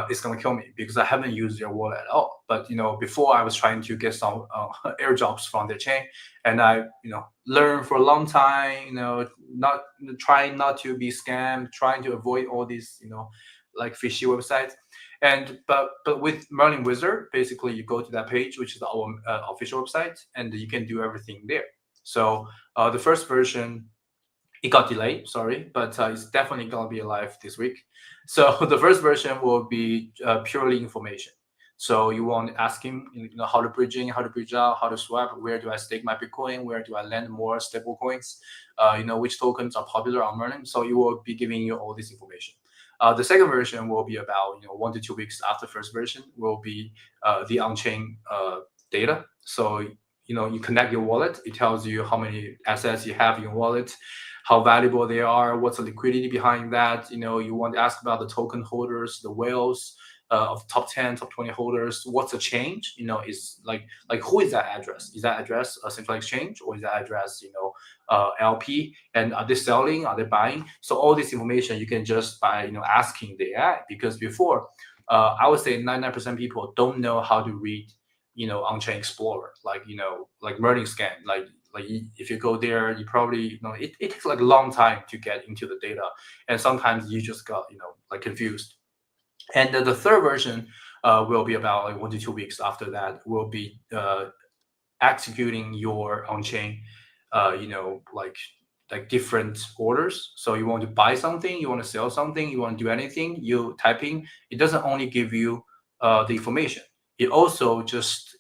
it's gonna kill me because I haven't used their wallet at all. But before I was trying to get some airdrops from their chain, and I learned for a long time, not trying not to be scammed, trying to avoid all these like fishy websites. And but with Merlin Wizard, basically you go to that page, which is our official website, and you can do everything there. So the first version, it got delayed, sorry, but it's definitely gonna be alive this week. So the first version will be purely information. So you want to ask him, how to bridge in, how to bridge out, how to swap, where do I stake my Bitcoin, where do I lend more stable coins, which tokens are popular on Merlin. So it will be giving you all this information. The second version will be about 1 to 2 weeks after first version, will be the on-chain data. So you connect your wallet, it tells you how many assets you have in your wallet, how valuable they are, what's the liquidity behind that. You want to ask about the token holders, the whales of top 10, top 20 holders. What's the change? Is like who is that address? Is that address a central exchange, or is that address LP? And are they selling? Are they buying? So all this information you can just by asking the AI, because before I would say 99% people don't know how to read on-chain explorer, like like Merlin scan, like if you go there, you probably it takes like a long time to get into the data, and sometimes you just got like confused. And the third version will be about like 1 to 2 weeks after that, will be executing your on-chain like different orders. So you want to buy something, you want to sell something, you want to do anything, you typing, it doesn't only give you the information, it also just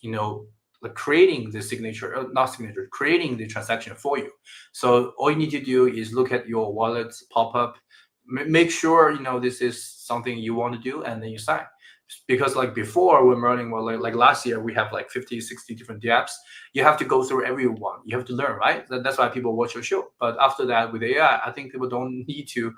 like creating the signature, not signature, creating the transaction for you. So all you need to do is look at your wallet pop up, make sure this is something you want to do, and then you sign. Because like before, when Merlin, well, like last year, we have like 50, 60 different dApps. You have to go through every one. You have to learn, right? That's why people watch your show. But after that, with AI, I think people don't need to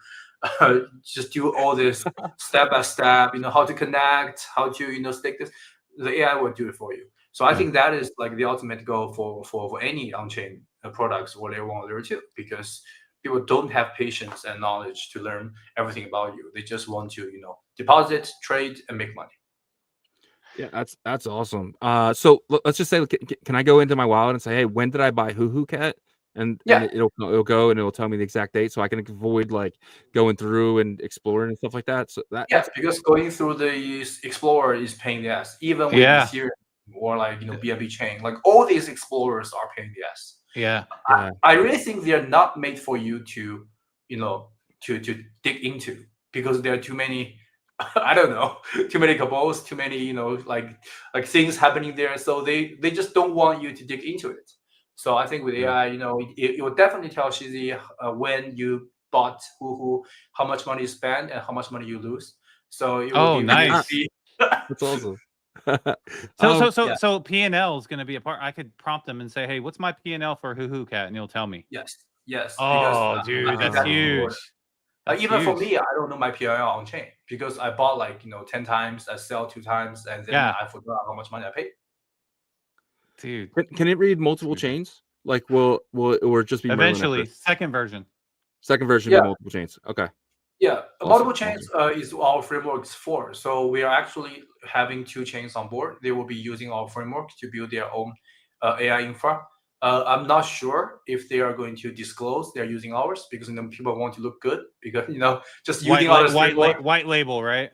just do all this step by step. How to connect, how to stake this. the AI will do it for you. So I Yeah. think that is like the ultimate goal for any on-chain products or layer 1 or layer 2, because people don't have patience and knowledge to learn everything about you. They just want to, deposit, trade, and make money. Yeah, that's awesome. So let's just say, can I go into my wallet and say, hey, when did I buy Hoo Cat? And Yeah. it'll go and it'll tell me the exact date, so I can avoid like going through and exploring and stuff like that. So that's because going through the Explorer is pain in the ass, even with Yeah. Ethereum or like BNB chain. Like all these explorers are pain in the ass. Yeah. I really think they're not made for you to, to dig into, because there are too many, I don't know, too many cabals, too many, like things happening there. So they just don't want you to dig into it. So I think with AI, it will definitely tell Shizzy when you bought who, how much money you spend and how much money you lose. So it will give nice. you that's awesome. So P&L is going to be a part. I could prompt them and say, hey, what's my P&L for Hoo Cat? And he'll tell me. Yes. Oh, because, dude, that's huge. Even for me, I don't know my PIL on chain, because I bought like 10 times, I sell 2 times, and then I forgot how much money I paid. Dude, can it read multiple chains? Like, will it just be eventually second version? Second version be multiple chains. Okay. Yeah, Awesome. multiple chains is our frameworks for. So we are actually having 2 chains on board. They will be using our framework to build their own AI infra. I'm not sure if they are going to disclose they're using ours, because people want to look good, because just using ours white label, right?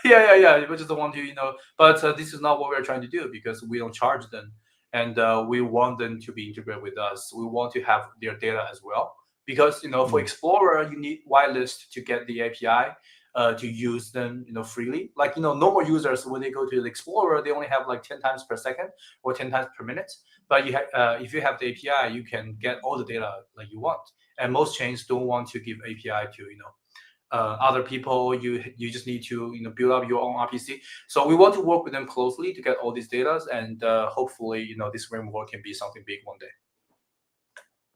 Yeah. People just don't want to, but this is not what we're trying to do, because we don't charge them, and we want them to be integrated with us. We want to have their data as well, because for Explorer you need whitelist to get the API to use them freely. Like normal users, when they go to the Explorer, they only have like 10 times per second or 10 times per minute. But if you have the API, you can get all the data like you want. And most chains don't want to give API to other people. You just need to build up your own RPC. So we want to work with them closely to get all these data, and hopefully this framework can be something big one day.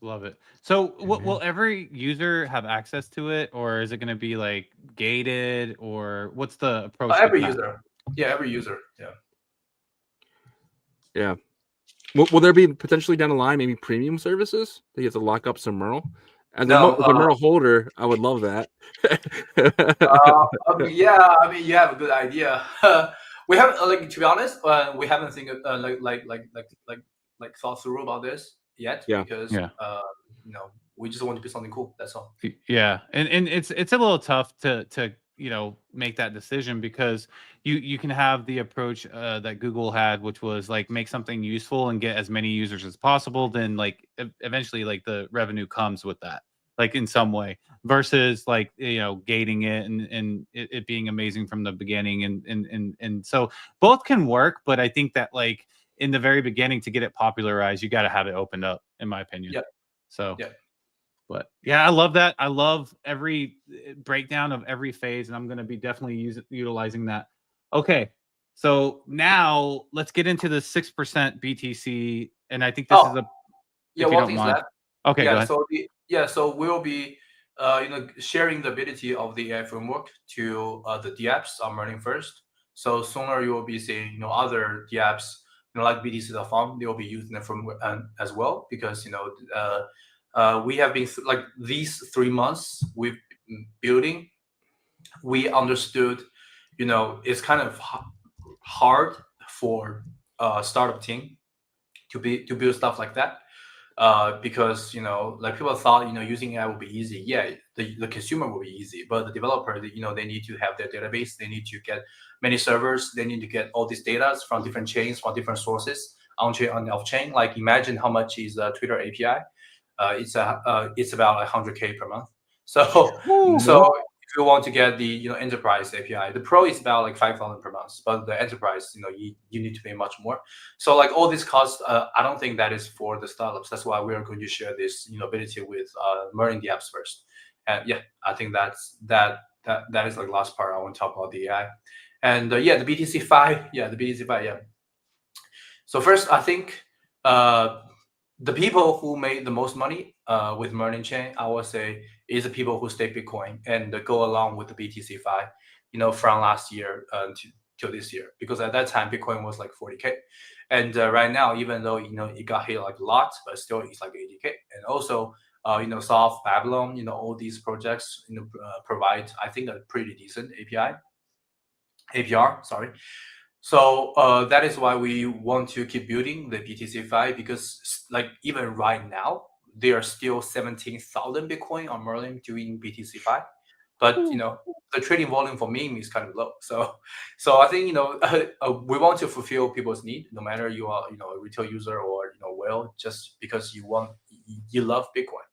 Love it. So will every user have access to it, or is it going to be like gated, or what's the approach? Every user. Yeah, every user. Yeah. Will there be potentially down the line maybe premium services that you have to lock up some Merle? As a Merle holder, I would love that. Yeah, I mean, you have a good idea. We haven't, to be honest, we haven't thought through about this yet. Because we just want to do something cool. That's all. Yeah, and it's a little tough to make that decision, because you can have the approach that Google had, which was like make something useful and get as many users as possible. Then like eventually like the revenue comes with that, like in some way, versus like gating it and it being amazing from the beginning. And so both can work, but I think that like in the very beginning, to get it popularized, you got to have it opened up, in my opinion. Yeah. So yeah. But yeah, I love that. I love every breakdown of every phase, and I'm going to be definitely utilizing that. Okay, so now let's get into the 6% BTC, and I think this is a one thing left. Okay, go ahead. So we'll be sharing the ability of the AI framework to the DApps on Learning First. So sooner you will be seeing other DApps like BTC.farm, they will be using the framework as well, because we have been like these 3 months we've been building. We understood, it's kind of hard for a startup team to build stuff like that, because like people thought using AI will be easy. Yeah, the consumer will be easy, but the developer, they need to have their database. They need to get many servers. They need to get all these data from different chains, from different sources, on chain and off chain. Like imagine how much is a Twitter API. It's about 100K per month. So if you want to get the enterprise API, the pro is about like 5,000 per month, but the enterprise you need to pay much more. So like all these costs, I don't think that is for the startups. That's why we are going to share this ability with learning the apps first. And yeah, I think that is like last part I want to talk about the AI. And the BTC5, yeah. So first, I think the people who made the most money with Merlin Chain, I would say, is the people who stake Bitcoin and go along with the BTC5, from last year till this year, because at that time Bitcoin was like 40K, and right now, even though it got hit like a lot, but still it's like 80K. And also Soft, Babylon, all these projects provide, I think, a pretty decent APR, sorry. So that is why we want to keep building the BTC5, because like even right now there are still 17,000 Bitcoin on Merlin doing BTC5, but the trading volume for meme is kind of low. So I think we want to fulfill people's need, no matter you are a retail user or whale, just because you love Bitcoin.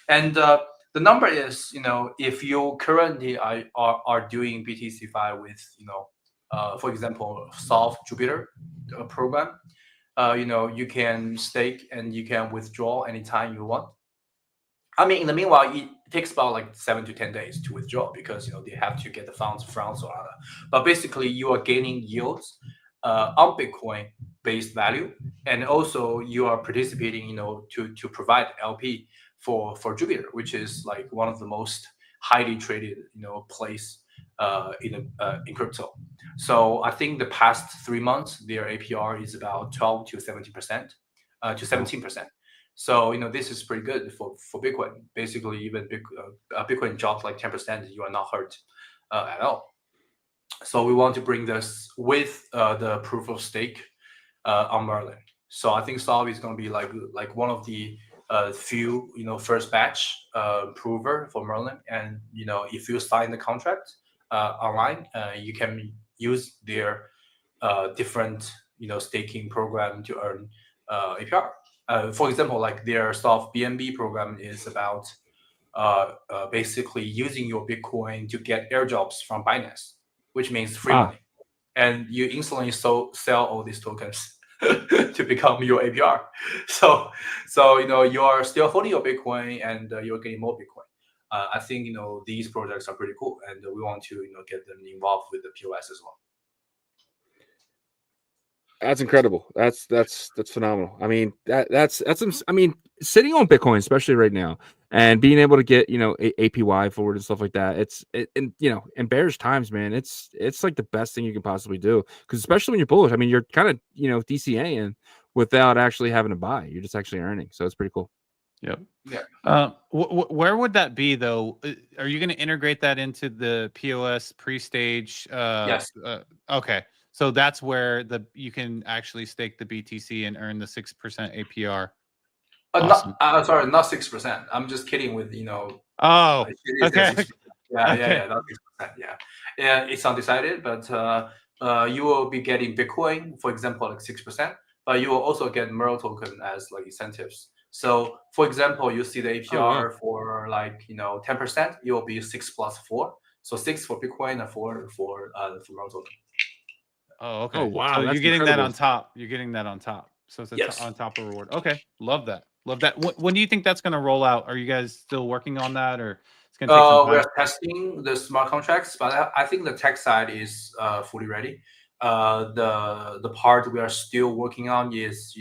And the number is, if you currently are doing BTC5 with for example, Soft Jupiter program, you can stake and you can withdraw anytime you want. I mean, in the meanwhile, it takes about like 7 to 10 days to withdraw, because they have to get the funds from Solana. But basically, you are gaining yields on Bitcoin based value, and also you are participating, to provide LP for Jupiter, which is like one of the most highly traded place in crypto. So I think the past 3 months their APR is about 12 to 17%, to 17%. So this is pretty good for Bitcoin. Basically, even Bitcoin drops like 10%, you are not hurt at all. So we want to bring this with the proof of stake on Merlin. So I think Solve is going to be like one of the few first batch prover for Merlin. And if you sign the contract online, you can use their different staking program to earn APR. For example, like their Soft BNB program is about basically using your Bitcoin to get airdrops from Binance, which means free money, and you instantly sell all these tokens to become your APR. So you are still holding your Bitcoin and you're getting more Bitcoin. I think these projects are pretty cool, and we want to get them involved with the POS as well. That's incredible. That's phenomenal. I mean, that's I mean, sitting on Bitcoin, especially right now, and being able to get APY forward and stuff like that. In bearish times, man, it's like the best thing you can possibly do, because especially when you're bullish, I mean, you're kind of DCAing without actually having to buy. You're just actually earning. So it's pretty cool. Yep. Yeah. Where would that be though? Are you going to integrate that into the POS pre-stage? Yes. Okay. So that's where you can actually stake the BTC and earn the 6% APR. Awesome. Sorry, not 6%. I'm just kidding with Oh, okay. Yeah, not 6%. Yeah, it's undecided, but you will be getting Bitcoin, for example, like 6%, but you will also get Merl token as like incentives. So, for example, you see the APR for like 10%, it will be 6 plus 4, so 6 for Bitcoin and 4 for Merl token. Oh, okay. Oh, wow. So That's you're getting incredible. that on top. You're getting that on top. So it's Yes. on top of reward. Okay. Love that. When do you think that's going to roll out? Are you guys still working on that, or it's going to take some time? We are testing the smart contracts, but I think the tech side is fully ready. The part we are still working on is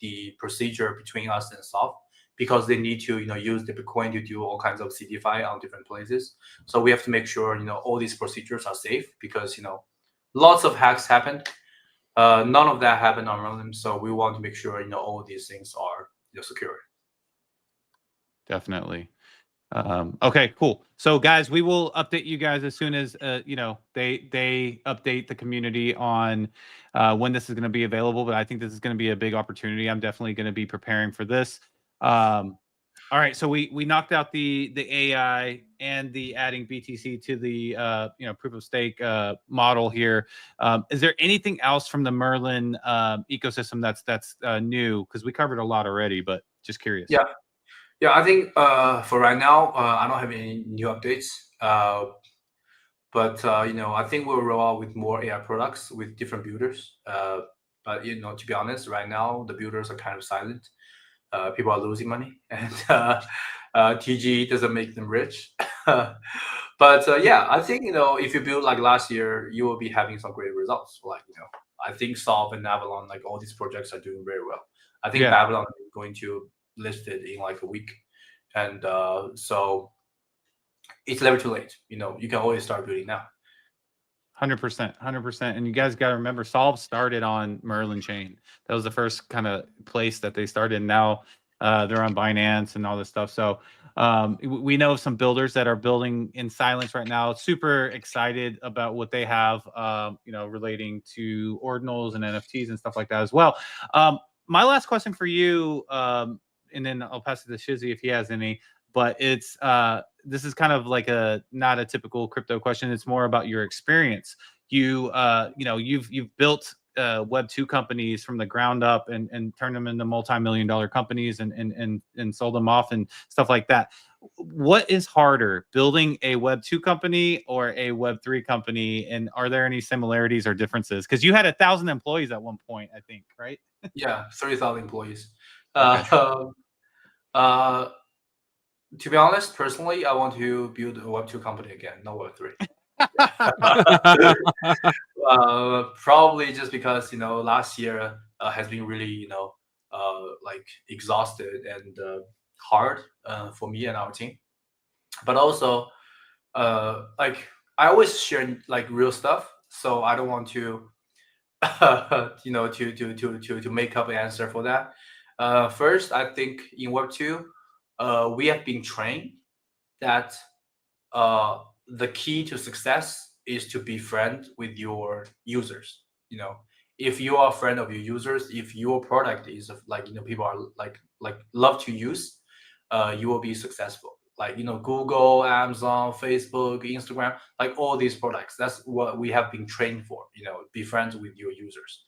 the procedure between us and Soft, because they need to use the Bitcoin to do all kinds of CDFI on different places. So we have to make sure all these procedures are safe, because lots of hacks happened. None of that happened on Merlin, so we want to make sure all these things are secure. Definitely. Okay, cool. So guys, we will update you guys as soon as they update the community on when this is going to be available. But I think this is going to be a big opportunity. I'm definitely going to be preparing for this. All right, so we knocked out the AI and the adding BTC to the proof of stake model here. Is there anything else from the Merlin ecosystem that's new? Because we covered a lot already, but just curious. Yeah, I think for right now, I don't have any new updates. But I think we'll roll out with more AI products with different builders. But to be honest, right now the builders are kind of silent. People are losing money, and TG doesn't make them rich. But yeah, I think if you build like last year, you will be having some great results. Like I think Solve and Avalon, like all these projects are doing very well. I think Avalon is going to list it in like a week, and so it's never too late. You can always start building now. 100%, 100%. And you guys got to remember, Solve started on Merlin Chain. That was the first kind of place that they started. And now they're on Binance and all this stuff. So we know some builders that are building in silence right now. Super excited about what they have, relating to ordinals and NFTs and stuff like that as well. My last question for you, and then I'll pass it to Shizzy if he has any. But it's this is kind of like not a typical crypto question. It's more about your experience. You've built Web2 companies from the ground up and turned them into multi-million-dollar companies and sold them off and stuff like that. What is harder, building a Web2 company or a Web3 company? And are there any similarities or differences? Because you had 1,000 employees at one point, I think, right? Yeah, 30,000 employees. Okay. To be honest, personally, I want to build a Web2 company again, not Web3. Probably just because last year has been really like exhausted and hard for me and our team. But also, like I always share like real stuff, so I don't want to to make up an answer for that. First, I think in Web2, we have been trained that the key to success is to be friend with your users. If you are a friend of your users, if your product is like people are like love to use, you will be successful. Like Google, Amazon, Facebook, Instagram, like all these products. That's what we have been trained for. Be friends with your users.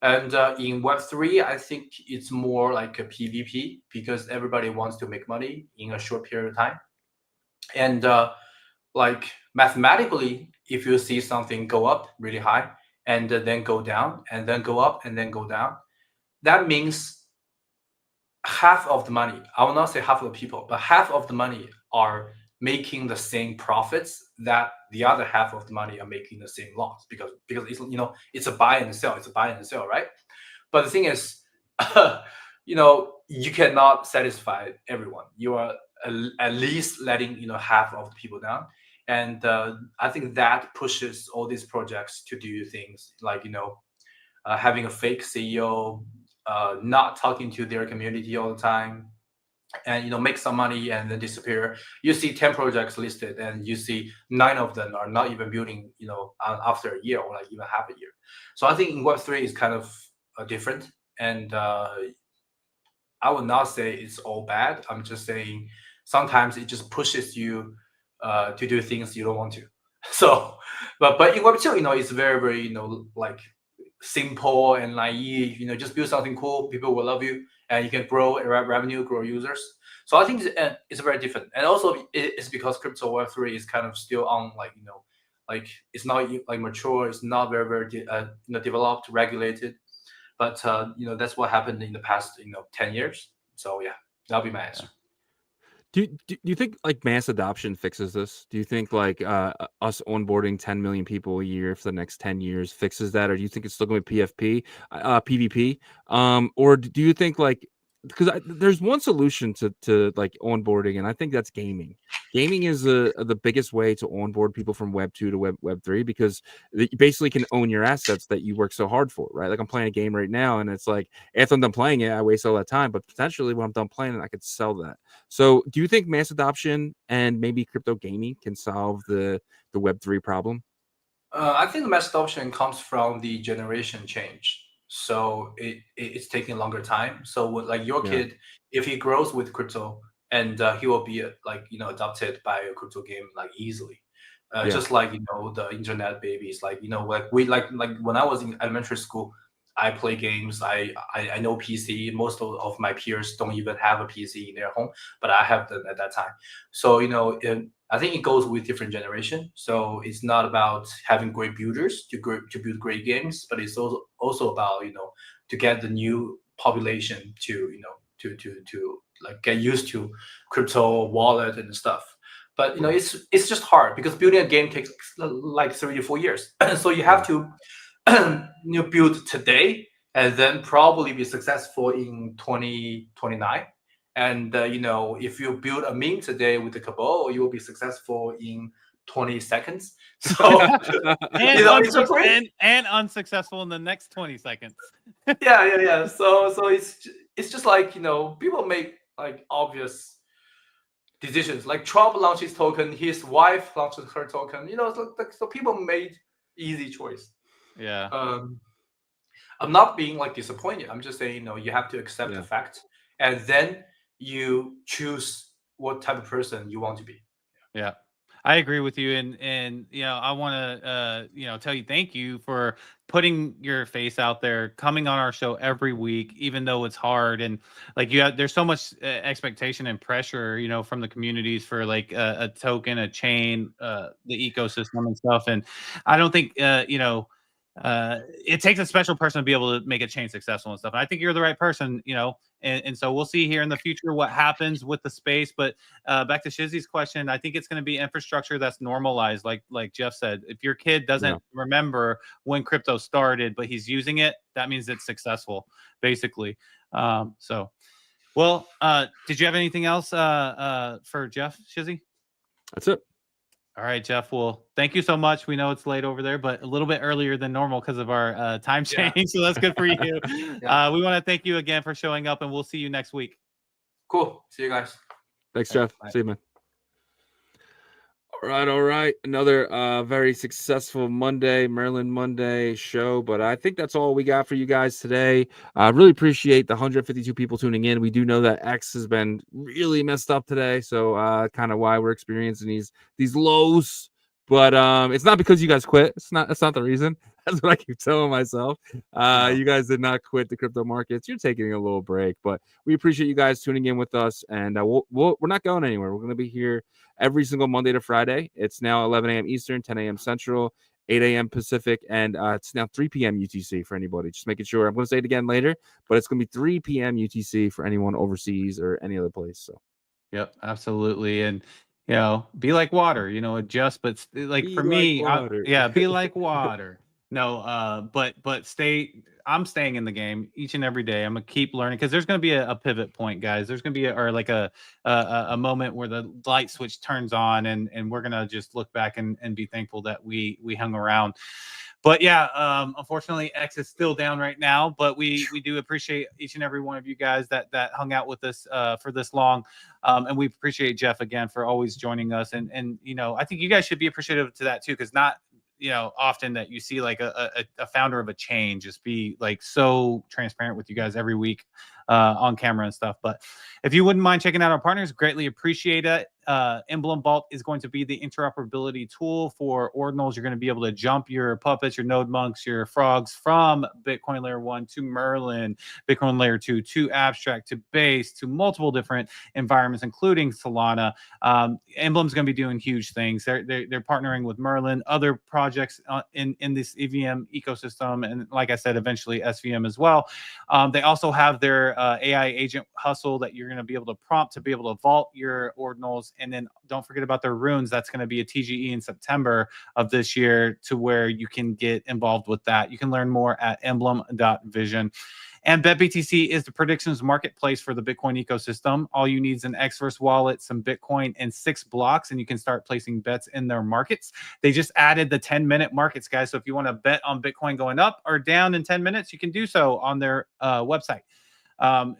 And in Web3, I think it's more like a PvP because everybody wants to make money in a short period of time. And like mathematically, if you see something go up really high and then go down and then go up and then go down, that means half of the money, I will not say half of the people, but half of the money are making the same profits that the other half of the money are making the same loss because it's it's a buy and sell, right? But the thing is, you cannot satisfy everyone. You are at least letting half of the people down, and I think that pushes all these projects to do things like having a fake CEO, not talking to their community all the time, and make some money and then disappear. You see 10 projects listed and you see 9 of them are not even building after a year or like even half a year. So I think in Web3 is kind of different, and I would not say it's all bad. I'm just saying sometimes it just pushes you to do things you don't want to. So but in Web2 it's very very like simple and naive. Just build something cool, people will love you, and you can grow revenue, grow users. So I think it's very different. And also it's because crypto Web3 is kind of still on like it's not like mature, it's not very very developed, regulated. But that's what happened in the past 10 years. So yeah, that'll be my answer. Do you think like mass adoption fixes this? Do you think like us onboarding 10 million people a year for the next 10 years fixes that? Or do you think it's still going to be PvP? Or do you think like, because there's one solution to like onboarding, and I think that's gaming. Gaming is the biggest way to onboard people from Web 2 to Web 3 because you basically can own your assets that you work so hard for, right? Like I'm playing a game right now, and it's like after I'm done playing it, I waste all that time, but potentially when I'm done playing it, I could sell that. So do you think mass adoption and maybe crypto gaming can solve the Web 3 problem? I think the mass adoption comes from the generation change. So it's taking longer time. So with, like your Yeah. kid, if he grows with crypto, and he will be like adopted by a crypto game like easily. Yeah. Just like the internet babies, like like we like when I was in elementary school, I play games. I know PC. Most of my peers don't even have a PC in their home, but I have them at that time. So I think it goes with different generation. So it's not about having great builders to build great games, but it's also about to get the new population to to like get used to crypto wallet and stuff. But it's just hard because building a game takes like 3 to 4 years. So you have to build today and then probably be successful in 2029. And if you build a meme today with the Cabal, you will be successful in 20 seconds. So and, you know, it's a pretty, and unsuccessful in the next 20 seconds. yeah. So it's just like, you know, people make like obvious decisions. Like Trump launched his token, his wife launched her token. You know, so people made easy choice. Yeah. I'm not being like disappointed. I'm just saying, you know, you have to accept the fact, and then you choose what type of person you want to be. Yeah, I agree with you, and you know, I want to you know, tell you thank you for putting your face out there, coming on our show every week, even though it's hard, and like there's so much expectation and pressure, you know, from the communities for like a token, a chain, the ecosystem and stuff, and I don't think you know. It takes a special person to be able to make a chain successful and stuff. And I think you're the right person, you know, and so we'll see here in the future what happens with the space. But back to Shizzy's question, I think it's going to be infrastructure that's normalized, like Jeff said. If your kid doesn't remember when crypto started, but he's using it, that means it's successful, basically. So, well, did you have anything else for Jeff, Shizzy? That's it. All right, Jeff. Well, thank you so much. We know it's late over there, but a little bit earlier than normal because of our time change. So that's good for you. We want to thank you again for showing up, and we'll see you next week. Cool. See you guys. Thanks, Jeff. Bye. See you, man. All right. Another very successful Maryland Monday show. But I think that's all we got for you guys today. I really appreciate the 152 people tuning in. We do know that X has been really messed up today. So kind of why we're experiencing these lows. But it's not because you guys quit. That's not the reason. That's what I keep telling myself. You guys did not quit the crypto markets. You're taking a little break, but we appreciate you guys tuning in with us. And we're not going anywhere. We're going to be here every single Monday to Friday. It's now 11 a.m. Eastern, 10 a.m. Central, 8 a.m. Pacific, and it's now 3 p.m. UTC for anybody. Just making sure. I'm going to say it again later, but it's going to be 3 p.m. UTC for anyone overseas or any other place. So, yep, absolutely. And you know, be like water. You know, adjust, but like for me, be like water. No, but I'm staying in the game each and every day. I'm gonna keep learning because there's gonna be a pivot point, guys. There's gonna be a moment where the light switch turns on, and we're gonna just look back and be thankful that we hung around. But yeah, unfortunately, X is still down right now. But we do appreciate each and every one of you guys that hung out with us for this long, and we appreciate Jeff again for always joining us. And you know, I think you guys should be appreciative to that too, because not often that you see like a founder of a chain just be like so transparent with you guys every week on camera and stuff. But if you wouldn't mind checking out our partners, greatly appreciate it. Emblem Vault is going to be the interoperability tool for Ordinals. You're going to be able to jump your puppets, your node monks, your frogs from Bitcoin layer 1 to Merlin, Bitcoin layer 2 to Abstract to Base to multiple different environments, including Solana. Emblem's going to be doing huge things. They're partnering with Merlin, other projects in this EVM ecosystem, and like I said, eventually SVM as well. They also have their AI agent hustle that you're going to be able to prompt to be able to vault your Ordinals. And then don't forget about their runes. That's going to be a TGE in September of this year to where you can get involved with that. You can learn more at emblem.vision. And BetBTC is the predictions marketplace for the Bitcoin ecosystem. All you need is an Xverse wallet, some Bitcoin, and 6 blocks, and you can start placing bets in their markets. They just added the 10-minute markets, guys. So if you want to bet on Bitcoin going up or down in 10 minutes, you can do so on their website.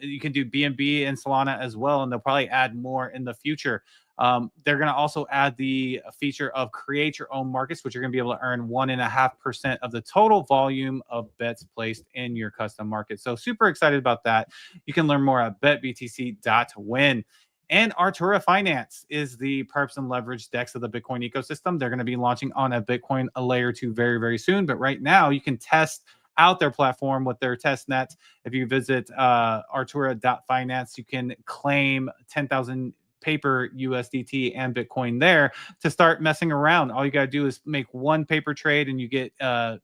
You can do BNB and Solana as well, and they'll probably add more in the future. They're going to also add the feature of create your own markets, which you're going to be able to earn 1.5% of the total volume of bets placed in your custom market. So super excited about that. You can learn more at betbtc.win. And Artura Finance is the perps and leverage DEX of the Bitcoin ecosystem. They're going to be launching on a Bitcoin layer 2 very, very soon. But right now you can test out their platform with their test net. If you visit artura.finance, you can claim 10,000 paper USDT and Bitcoin there to start messing around. All you got to do is make one paper trade and you get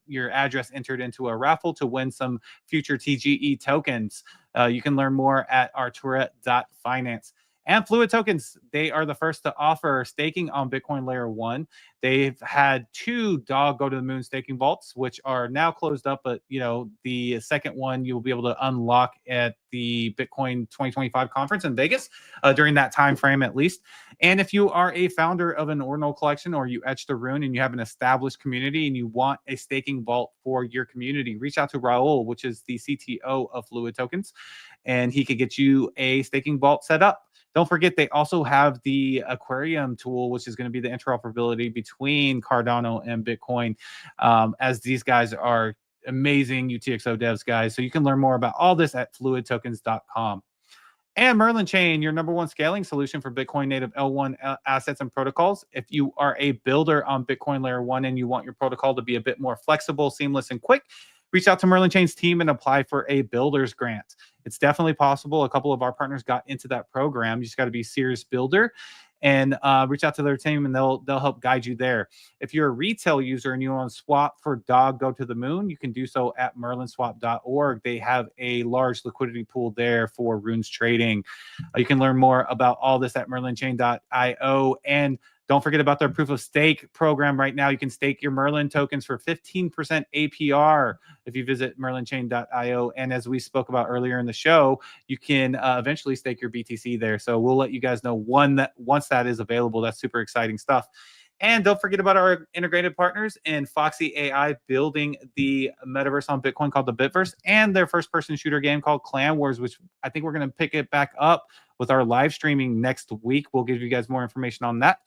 your address entered into a raffle to win some future TGE tokens. You can learn more at artura.finance. And Fluid Tokens, they are the first to offer staking on Bitcoin Layer 1. They've had 2 dog go to the moon staking vaults, which are now closed up, but the second one you'll be able to unlock at the Bitcoin 2025 conference in Vegas during that time frame at least. And if you are a founder of an Ordinal collection, or you etched a rune and you have an established community and you want a staking vault for your community, reach out to Raul, which is the CTO of Fluid Tokens, and he could get you a staking vault set up. Don't forget, they also have the Aquarium tool, which is going to be the interoperability between Cardano and Bitcoin, as these guys are amazing UTXO devs, guys. So you can learn more about all this at fluidtokens.com. And Merlin Chain, your #1 scaling solution for Bitcoin native L1 assets and protocols. If you are a builder on Bitcoin Layer 1 and you want your protocol to be a bit more flexible, seamless, and quick, reach out to Merlin Chain's team and apply for a builder's grant. It's definitely possible. A couple of our partners got into that program. You just got to be a serious builder and reach out to their team, and they'll help guide you there. If you're a retail user and you want to swap for dog go to the moon, you can do so at merlinswap.org. They have a large liquidity pool there for runes trading. You can learn more about all this at merlinchain.io. And don't forget about their proof of stake program right now. You can stake your Merlin tokens for 15% APR if you visit merlinchain.io. And as we spoke about earlier in the show, you can eventually stake your BTC there. So we'll let you guys know once that is available. That's super exciting stuff. And don't forget about our integrated partners in Foxy AI, building the metaverse on Bitcoin called the Bitverse, and their first-person shooter game called Clan Wars, which I think we're going to pick it back up with our live streaming next week. We'll give you guys more information on that.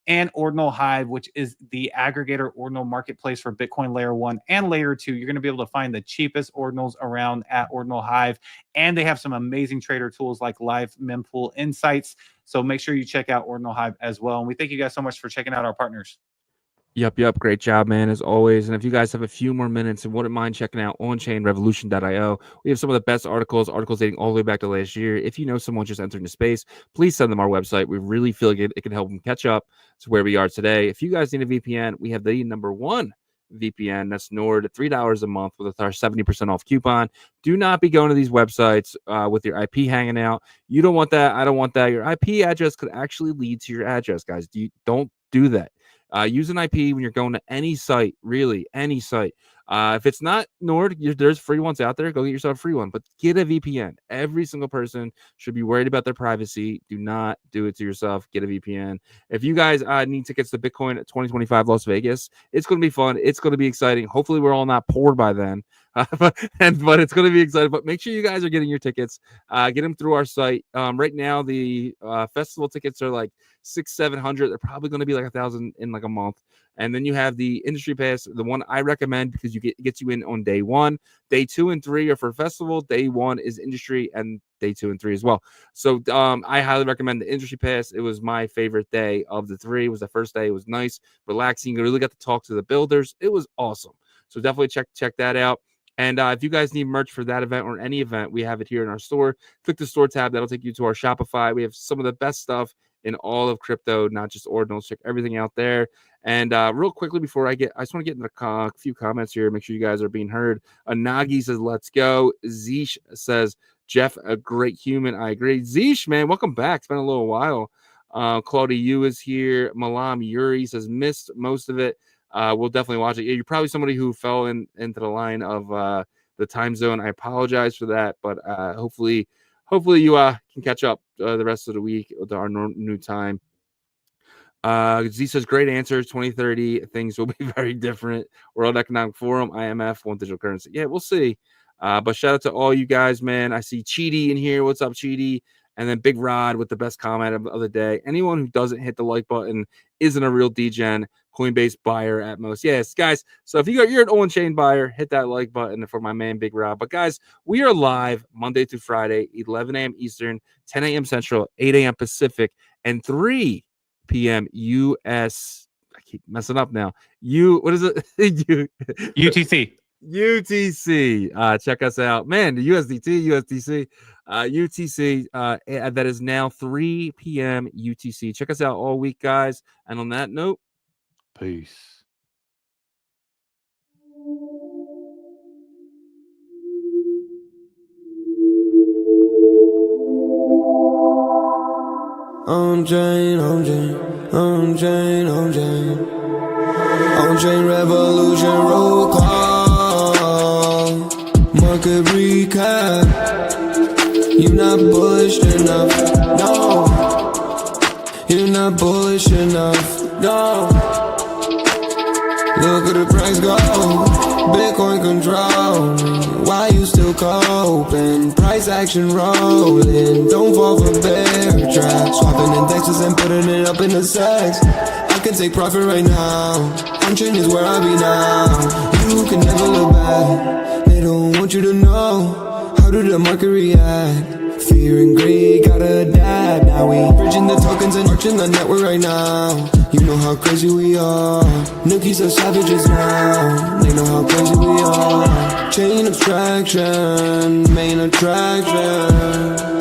And Ordinal Hive, which is the aggregator Ordinal marketplace for Bitcoin Layer 1 and Layer 2. You're going to be able to find the cheapest Ordinals around at Ordinal Hive. And they have some amazing trader tools like live mempool insights. So make sure you check out Ordinal Hive as well. And we thank you guys so much for checking out our partners. Yep. Great job, man, as always. And if you guys have a few more minutes and wouldn't mind checking out OnChainRevolution.io, we have some of the best articles dating all the way back to last year. If you know someone just entering the space, please send them our website. We really feel like it can help them catch up to where we are today. If you guys need a VPN, we have the #1 VPN. That's Nord, $3 a month with our 70% off coupon. Do not be going to these websites with your IP hanging out. You don't want that. I don't want that. Your IP address could actually lead to your address, guys. Don't do that. Use an IP when you're going to any site, really, any site. If it's not Nord, there's free ones out there. Go get yourself a free one, but get a VPN. Every single person should be worried about their privacy. Do not do it to yourself. Get a VPN. If you guys need tickets to Bitcoin 2025 Las Vegas, it's going to be fun. It's going to be exciting. Hopefully, we're all not poor by then. But it's going to be exciting. But make sure you guys are getting your tickets. Get them through our site. Right now, the festival tickets are like $600-700. They're probably going to be like $1,000 in like a month. And then you have the industry pass, the one I recommend because it gets you in on day 1. Day 2 and 3 are for festival. Day 1 is industry, and day 2 and 3 as well. So I highly recommend the industry pass. It was my favorite day of the 3. It was the first day. It was nice, relaxing. You really got to talk to the builders. It was awesome. So definitely check that out. And if you guys need merch for that event or any event, we have it here in our store. Click the store tab. That'll take you to our Shopify. We have some of the best stuff in all of crypto, not just Ordinals. Check everything out there. And real quickly before I just want to get into a few comments here. Make sure you guys are being heard. Nagi says, let's go. Zeesh says, Jeff, a great human. I agree. Zeesh, man, welcome back. It's been a little while. Claudia Yu is here. Malam Yuri says, missed most of it. We'll definitely watch it. You're probably somebody who fell into the line of the time zone. I apologize for that, but hopefully you can catch up the rest of the week with our new time. Z says, great answer. 2030, things will be very different. World Economic Forum, IMF, one digital currency. Yeah, we'll see. But shout out to all you guys, man. I see Cheaty in here. What's up, Cheaty? And then Big Rod with the best comment of the day. Anyone who doesn't hit the like button isn't a real degen. Coinbase buyer at most. Yes, guys. So if you're an OnChain buyer, hit that like button for my man Big Rod. But guys, we are live Monday through Friday, 11 a.m. Eastern, 10 a.m. Central, 8 a.m. Pacific, and 3 p.m. US. I keep messing up now. What is it? UTC. UTC. Check us out, man. The USDC. UTC. That is now 3 p.m. UTC. Check us out all week, guys. And on that note, peace. OnChain, OnChain, OnChain, OnChain. OnChain revolution roll call. Market recap. You're not bullish enough, no. You're not bullish enough, no. Look at the price go. Bitcoin controlling. Why you still coping? Price action rolling. Don't fall for bear trap. Swapping indexes and putting it up in the sex. I can take profit right now. OnChain is where I be now. You can never look back. They don't want you to know. How did the market react? Fear and greed gotta adapt. Now we bridging the tokens and marching the network right now. You know how crazy we are. Nookies are savages now. They know how crazy we are. Chain abstraction, main attraction.